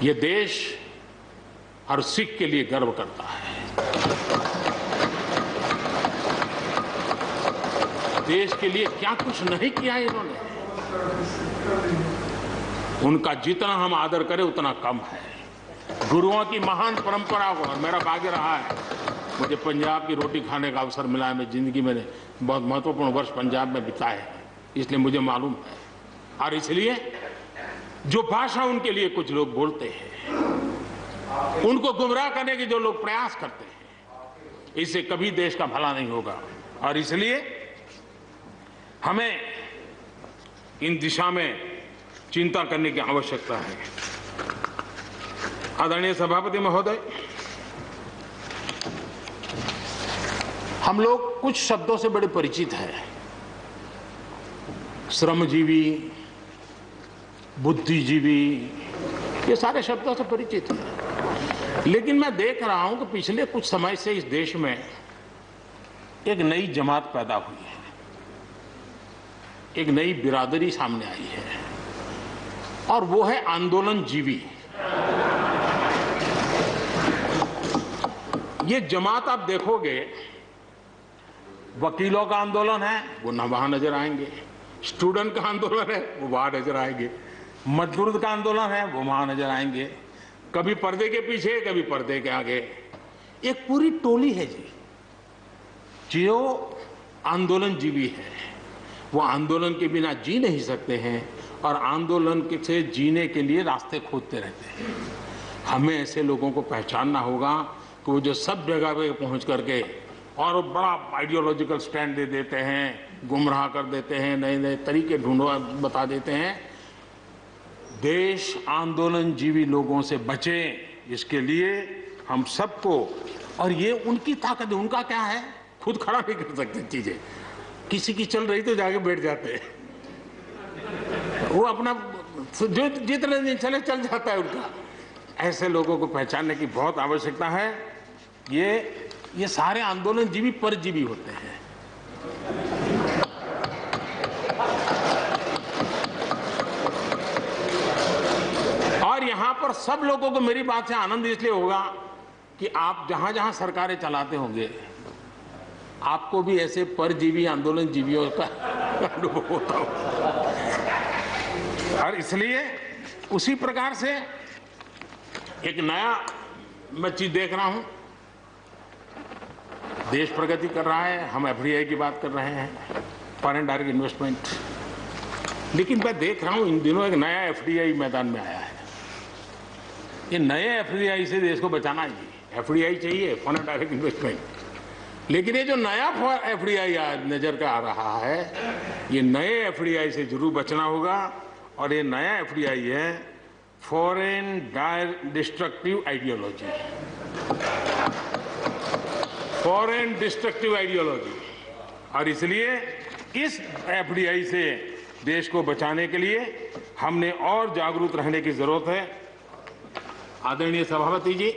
ये देश हर सिख के लिए गर्व करता है। देश के लिए क्या कुछ नहीं किया इन्होंने, उनका जितना हम आदर करें उतना कम है। गुरुओं की महान परंपरा को, और मेरा भाग्य रहा है मुझे पंजाब की रोटी खाने का अवसर मिला है। मैं जिंदगी में बहुत महत्वपूर्ण वर्ष पंजाब में बिताए हैं, इसलिए मुझे मालूम है। और इसलिए जो भाषा उनके लिए कुछ लोग बोलते हैं, उनको गुमराह करने के जो लोग प्रयास करते हैं, इससे कभी देश का भला नहीं होगा। और इसलिए हमें इन दिशा में चिंता करने की आवश्यकता है। आदरणीय सभापति महोदय, हम लोग कुछ शब्दों से बड़े परिचित हैं। श्रमजीवी, बुद्धिजीवी, ये सारे शब्दों से परिचित हैं। लेकिन मैं देख रहा हूं कि पिछले कुछ समय से इस देश में एक नई जमात पैदा हुई है, एक नई बिरादरी सामने आई है, और वो है आंदोलनजीवी। ये जमात आप देखोगे, वकीलों का आंदोलन है वो न वहां नजर आएंगे, स्टूडेंट का आंदोलन है वो वहां नजर आएंगे, मजदूर का आंदोलन है वो वहां नजर आएंगे, कभी पर्दे के पीछे कभी पर्दे के आगे। एक पूरी टोली है जी जो आंदोलनजीवी है। वो आंदोलन के बिना जी नहीं सकते हैं और आंदोलन से जीने के लिए रास्ते खोजते रहते हैं। हमें ऐसे लोगों को पहचानना होगा कि वो जो सब जगह पे पहुंच करके और बड़ा आइडियोलॉजिकल स्टैंड दे देते हैं, गुमराह कर देते हैं, नए नए तरीके ढूंढो बता देते हैं। देश आंदोलनजीवी लोगों से बचे, इसके लिए हम सबको, और ये उनकी ताकत है। उनका क्या है, खुद खड़ा नहीं कर सकते चीजें, किसी की चल रही तो जाके बैठ जाते हैं, वो अपना जो जितने दिन चले चल जाता है उनका। ऐसे लोगों को पहचानने की बहुत आवश्यकता है। ये सारे आंदोलनजीवी परजीवी होते हैं। और यहां पर सब लोगों को मेरी बात से आनंद इसलिए होगा कि आप जहां जहां सरकारें चलाते होंगे, आपको भी ऐसे परजीवी आंदोलनजीवियों का अनुभव होता होगा। और इसलिए उसी प्रकार से एक नया मैं चीज देख रहा हूं, देश प्रगति कर रहा है, हम एफडीआई की बात कर रहे हैं, फॉरेन डायरेक्ट इन्वेस्टमेंट, लेकिन मैं देख रहा हूं इन दिनों एक नया एफडीआई मैदान में आया है। ये नए एफडीआई से देश को बचाना है जी। एफडीआई चाहिए, फॉरेन डायरेक्ट इन्वेस्टमेंट, लेकिन ये जो नया एफडीआई नजर का आ रहा है, ये नए एफडीआई से जरूर बचना होगा। और ये नया एफडीआई है foreign destructive ideology, foreign destructive ideology. और इसलिए इस एफडीआई से देश को बचाने के लिए हमने और जागरूक रहने की जरूरत है। आदरणीय सभापति जी,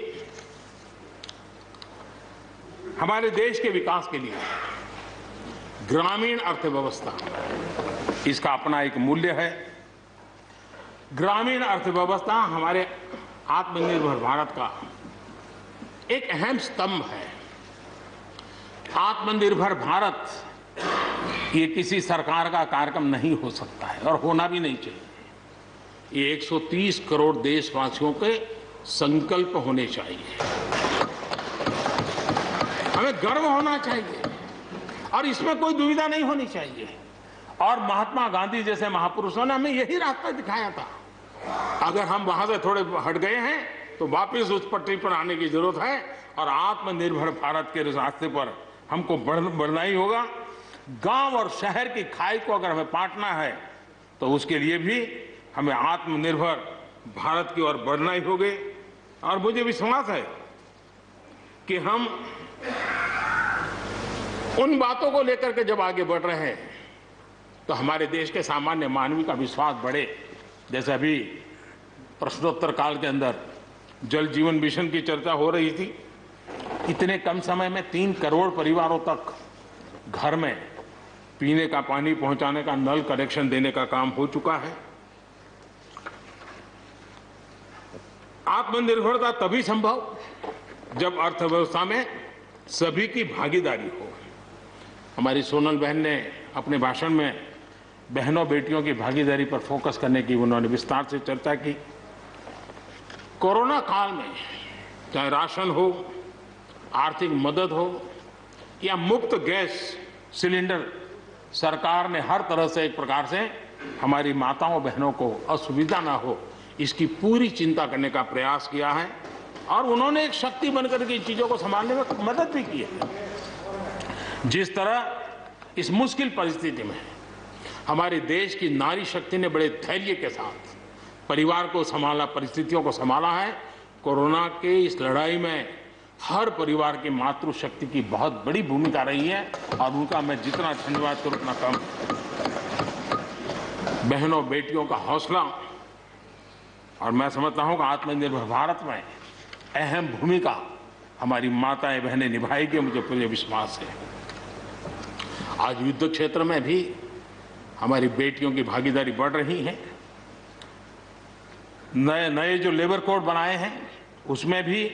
हमारे देश के विकास के लिए ग्रामीण अर्थव्यवस्था, इसका अपना एक मूल्य है। ग्रामीण अर्थव्यवस्था हमारे आत्मनिर्भर भारत का एक अहम स्तंभ है। आत्मनिर्भर भारत ये किसी सरकार का कार्यक्रम नहीं हो सकता है और होना भी नहीं चाहिए। ये 130 करोड़ देशवासियों के संकल्प होने चाहिए। हमें गर्व होना चाहिए और इसमें कोई दुविधा नहीं होनी चाहिए। और महात्मा गांधी जैसे महापुरुषों ने हमें यही रास्ता दिखाया था। अगर हम वहां से थोड़े हट गए हैं तो वापस उस पटरी पर आने की जरूरत है और आत्मनिर्भर भारत के रास्ते पर हमको बढ़ना ही होगा। गांव और शहर की खाई को अगर हमें पाटना है तो उसके लिए भी हमें आत्मनिर्भर भारत की ओर बढ़ना ही होगा। और मुझे विश्वास है कि हम उन बातों को लेकर के जब आगे बढ़ रहे हैं तो हमारे देश के सामान्य मानवी का विश्वास बढ़े। जैसे अभी प्रश्नोत्तर काल के अंदर जल जीवन मिशन की चर्चा हो रही थी। इतने कम समय में 3 करोड़ परिवारों तक घर में पीने का पानी पहुंचाने का नल कनेक्शन देने का काम हो चुका है। आत्मनिर्भरता तभी संभव जब अर्थव्यवस्था में सभी की भागीदारी हो। हमारी सोनल बहन ने अपने भाषण में बहनों बेटियों की भागीदारी पर फोकस करने की उन्होंने विस्तार से चर्चा की। कोरोना काल में चाहे राशन हो, आर्थिक मदद हो या मुफ्त गैस सिलेंडर, सरकार ने हर तरह से एक प्रकार से हमारी माताओं बहनों को असुविधा ना हो इसकी पूरी चिंता करने का प्रयास किया है। और उन्होंने एक शक्ति बनकर के चीजों को संभालने में मदद भी की है। जिस तरह इस मुश्किल परिस्थिति में हमारे देश की नारी शक्ति ने बड़े धैर्य के साथ परिवार को संभाला, परिस्थितियों को संभाला है। कोरोना के इस लड़ाई में हर परिवार की मातृशक्ति की बहुत बड़ी भूमिका रही है और उनका मैं जितना धन्यवाद करूं उतना कम। बहनों बेटियों का हौसला और मैं समझता हूं कि आत्मनिर्भर भारत में अहम भूमिका हमारी माताएं बहनें निभाएगी, मुझे पूरे विश्वास है। आज युद्ध क्षेत्र में भी हमारी बेटियों की भागीदारी बढ़ रही है। नए जो लेबर कोड बनाए हैं उसमें भी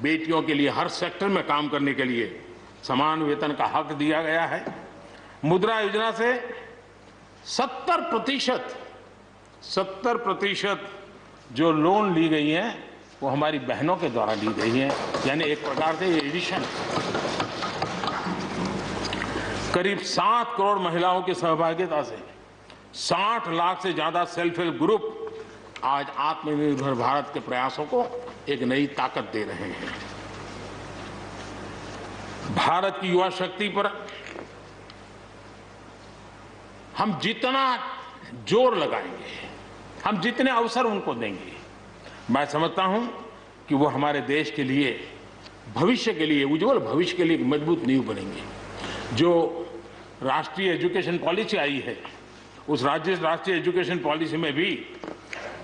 बेटियों के लिए हर सेक्टर में काम करने के लिए समान वेतन का हक दिया गया है। मुद्रा योजना से 70% जो लोन ली गई है वो हमारी बहनों के द्वारा ली गई है। यानी एक प्रकार से एडिशन करीब 7 करोड़ महिलाओं की सहभागिता से 60 लाख से ज्यादा सेल्फ हेल्प ग्रुप आज आत्मनिर्भर भारत के प्रयासों को एक नई ताकत दे रहे हैं। भारत की युवा शक्ति पर हम जितना जोर लगाएंगे, हम जितने अवसर उनको देंगे, मैं समझता हूं कि वो हमारे देश के लिए, भविष्य के लिए, उज्जवल भविष्य के लिए एक मजबूत नींव बनेंगे। जो राष्ट्रीय एजुकेशन पॉलिसी आई है उस राष्ट्रीय एजुकेशन पॉलिसी में भी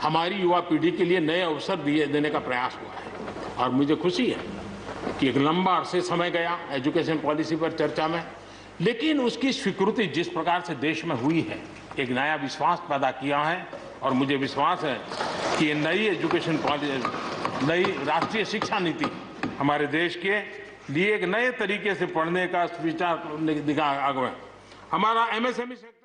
हमारी युवा पीढ़ी के लिए नए अवसर देने का प्रयास हुआ है। और मुझे खुशी है कि एक लंबा अरसे समय गया एजुकेशन पॉलिसी पर चर्चा में, लेकिन उसकी स्वीकृति जिस प्रकार से देश में हुई है एक नया विश्वास पैदा किया है। और मुझे विश्वास है कि नई एजुकेशन पॉलिसी, नई राष्ट्रीय शिक्षा नीति हमारे देश के लिए एक नए तरीके से पढ़ने का विचार दिखा आगे। हमारा एमएसएमई सेक्टर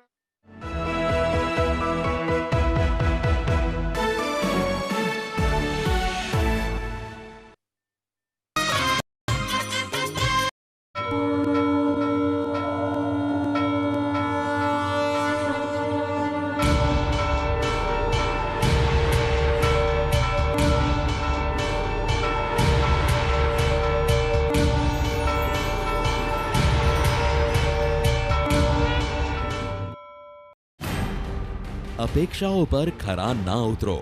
अपेक्षाओं पर खरा ना उतरो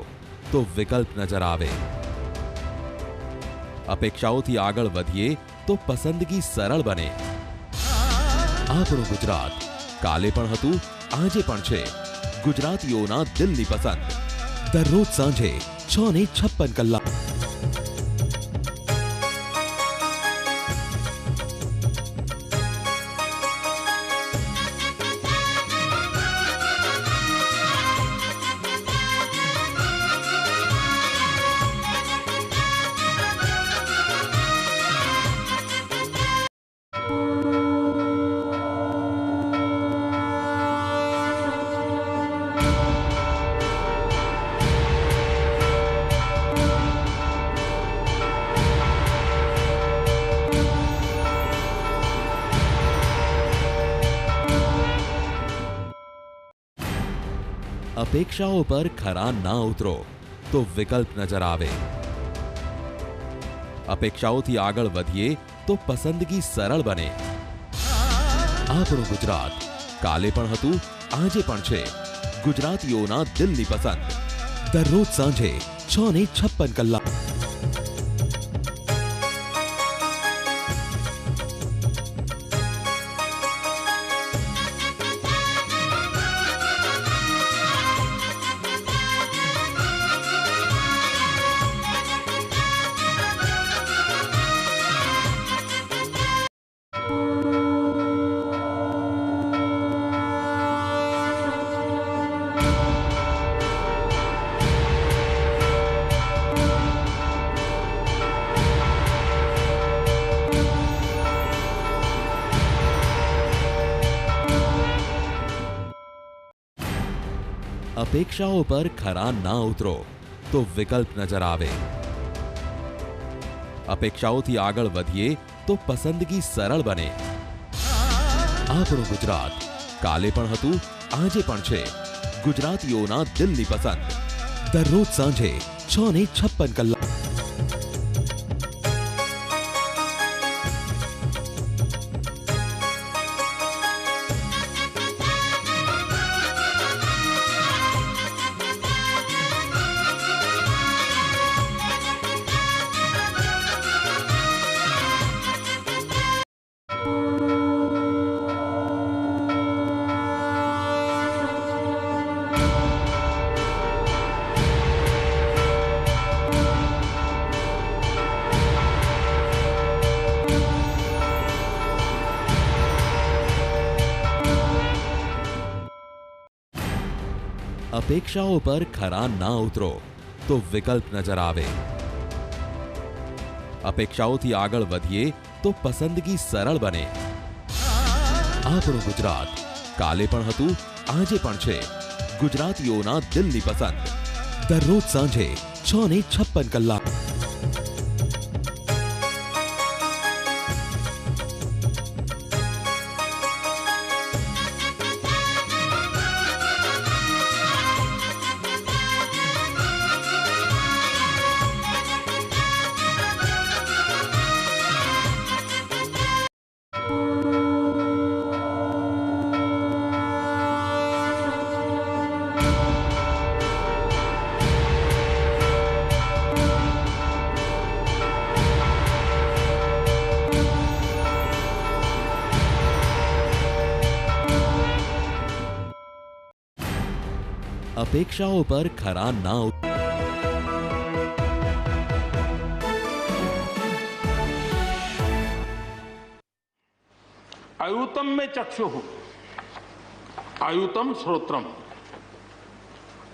तो विकल्प नजर आवे। अपेक्षाओथी आगळ वधीए तो पसंदगी सरल बने। આપણું ગુજરાત કાલે પણ હતું, આજે પણ છે। ગુજરાતીઓના દિલની પસંદ દરરોજ સાંજે 6:56 કલાક। अपेक्षाओं पर खरा ना उतरो तो विकल्प नजर आवे। अपेक्षाओथी आगळ वधीए तो पसंदगी सरल बने। આપણું ગુજરાત કાલે પણ હતું, આજે પણ છે. ગુજરાતીઓના દિલની પસંદ. દરરોજ સાંજે 6:56 કલાક. અપેક્ષાઓ પર ખરા ના ઉતરો તો વિકલ્પ નજર આવે. અપેક્ષાઓથી આગળ વધીએ તો પસંદગી સરળ બને. આપણું ગુજરાત કાલે પણ હતું, આજે પણ છે. ગુજરાતીઓના દિલની પસંદ. દરરોજ સાંજે 6:56 કલાક. અપેક્ષાઓ પર ખરા ના ઉતરો તો વિકલ્પ નજર આવે. અપેક્ષાઓથી આગળ વધીએ તો પસંદગી સરળ બને. આપણું ગુજરાત કાલે પણ હતું, આજે પણ છે. ગુજરાતીઓના દિલની પસંદ. દરરોજ સાંજે 6:56 કલાક. અપેક્ષાઓ પર ખરા ના ઉતરો. अयुतम में चक्षुः अयुतम श्रोत्रम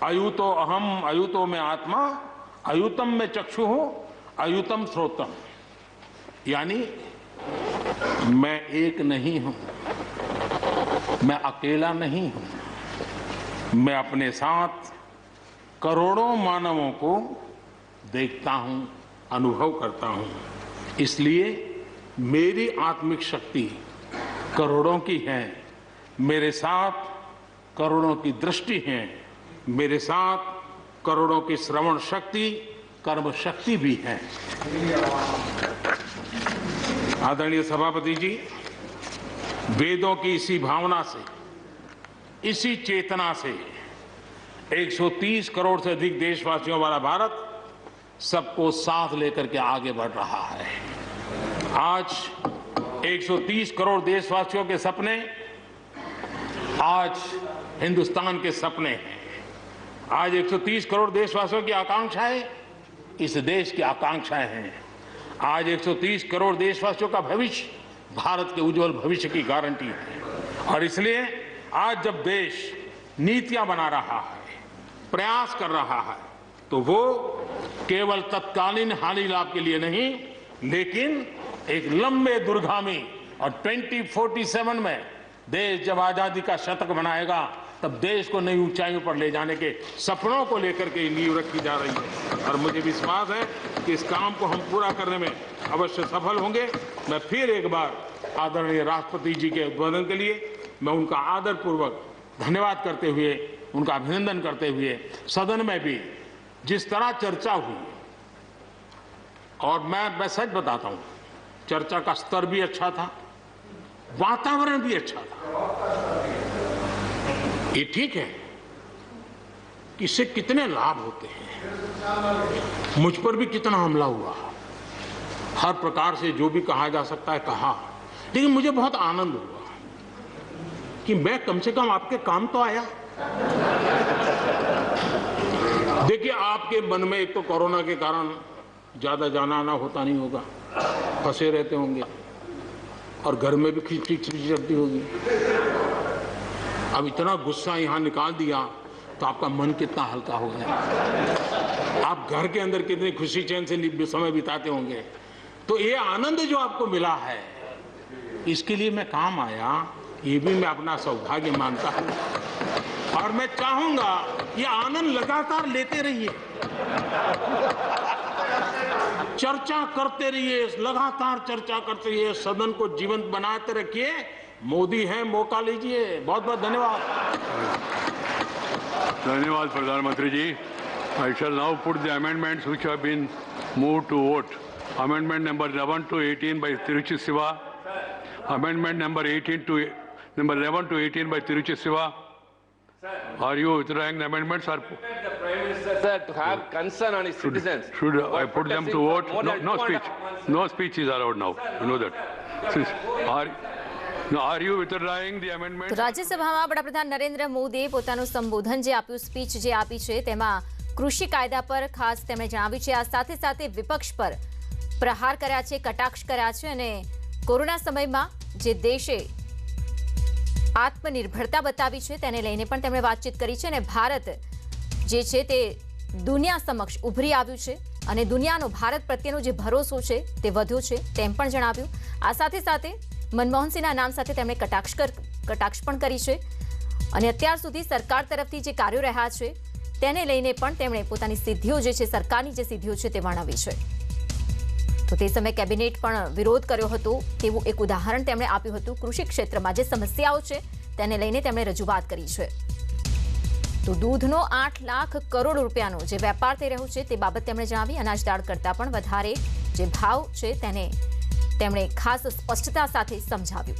अयुतो अहम अयुतो में आत्मा अयुतम में चक्षुः अयुतम श्रोत्रम. यानी मैं एक नहीं हूं, मैं अकेला नहीं हूं. मैं अपने साथ करोड़ों मानवों को देखता हूं, अनुभव करता हूं. इसलिए मेरी आत्मिक शक्ति करोड़ों की है. मेरे साथ करोड़ों की दृष्टि है. मेरे साथ करोड़ों की श्रवण शक्ति, कर्म शक्ति भी है. आदरणीय सभापति जी, वेदों की इसी भावना से, इसी चेतना से 130 करोड़ से अधिक देशवासियों वाला भारत सबको साथ लेकर के आगे बढ़ रहा है. आज 130 करोड़ देशवासियों के सपने आज हिंदुस्तान के सपने हैं. आज 130 करोड़ देशवासियों की आकांक्षाएं इस देश की आकांक्षाएं हैं. आज 130 करोड़ देशवासियों का भविष्य भारत के उज्जवल भविष्य की गारंटी है. और इसलिए आज जब देश नीतियां बना रहा है, प्रयास कर रहा है, तो वो केवल तत्कालीन हानि लाभ के लिए नहीं, लेकिन एक लंबे दूरगामी और 2047 में देश जब आजादी का शतक मनाएगा, तब देश को नई ऊंचाइयों पर ले जाने के सपनों को लेकर के नींव रखी जा रही है. और मुझे विश्वास है कि इस काम को हम पूरा करने में अवश्य सफल होंगे. मैं फिर एक बार आदरणीय राष्ट्रपति जी के उद्बोधन के लिए मैं उनका आदरपूर्वक धन्यवाद करते हुए, उनका अभिनंदन करते हुए, सदन में भी जिस तरह चर्चा हुई, और मैं सच बताता हूं, चर्चा का स्तर भी अच्छा था, वातावरण भी अच्छा था। ये ठीक है कि इससे कितने लाभ होते हैं, मुझ पर भी कितना हमला हुआ, हर प्रकार से जो भी कहा जा सकता है कहा, लेकिन मुझे बहुत आनंद हुआ कि मैं कम से कम आपके काम तो आया। देखिए, आपके मन में एक तो कोरोना के कारण ज्यादा जाना आना होता नहीं होगा, फंसे रहते होंगे और घर में भी खिचड़ी चलती होगी। अब इतना गुस्सा यहां निकाल दिया तो आपका मन कितना हल्का हो गया, आप घर के अंदर कितनी खुशी चैन से समय बिताते होंगे। तो ये आनंद जो आपको मिला है, इसके लिए मैं काम आया, ये भी मैं अपना सौभाग्य मानता हूं और मैं चाहूंगा ये आनंद लगातार लेते रहिए, चर्चा करते रहिए, लगातार चर्चा करते रहिए, सदन को जीवंत बनाते रखिए। मोदी है, मौका लीजिए। बहुत बहुत धन्यवाद। धन्यवाद प्रधानमंत्री जी। I shall now put the amendments which have been moved to vote. Amendment number 11 to 18 by Tiruchi Siva. Amendment number 11 to 18 by Tiruchi Siva. Are you withdrawing the amendments? Or The Prime Minister, sir, to have concern on his citizens. should I For put them to protesting for vote? more No, than no 2.5 speech. months. No speech is allowed now. You know that. Are you withdrawing the amendment? તો રાજ્યસભામાં વડાપ્રધાન નરેન્દ્ર મોદીએ પોતાનું સંબોધન જે આપ્યું, speech જે આપી છે, તેમાં કૃષિ કાયદા પર ખાસ તેમણે જણાવ્યું છે। આ સાથે સાથે વિપક્ષ પર પ્રહાર કર્યા છે, કટાક્ષ કર્યા છે અને કોરોના સમયમાં જે દેશે આત્મનિર્ભરતા બતાવી છે તેને લઈને પણ તેમણે વાતચીત કરી છે અને ભારત જે છે તે દુનિયા સમક્ષ ઉભરી આવ્યું છે અને દુનિયાનો ભારત પ્રત્યેનો જે ભરોસો છે તે વધ્યો છે તેમ પણ જણાવ્યું। આ સાથે સાથે મનમોહન સિંહના નામ સાથે તેમણે કટાક્ષ પણ કરી છે અને અત્યાર સુધી સરકાર તરફથી જે કાર્યો રહ્યા છે તેને લઈને પણ તેમણે પોતાની સિદ્ધિઓ જે છે, સરકારની જે સિદ્ધિઓ છે તે વર્ણવી છે। તો તે સમયે કેબિનેટ પણ વિરોધ કર્યો હતો તેવું એક ઉદાહરણ તેમણે આપ્યું હતું। કૃષિ ક્ષેત્રમાં જે સમસ્યાઓ છે તેને લઈને તેમણે રજૂઆત કરી છે। તો દૂધનો 8 લાખ કરોડ રૂપિયાનો જે વેપાર થઈ રહ્યો છે તે બાબત તેમણે જણાવી। અનાજ દાળ કરતાં પણ વધારે જે ભાવ છે તેને તેમણે ખાસ સ્પષ્ટતા સાથે સમજાવ્યું।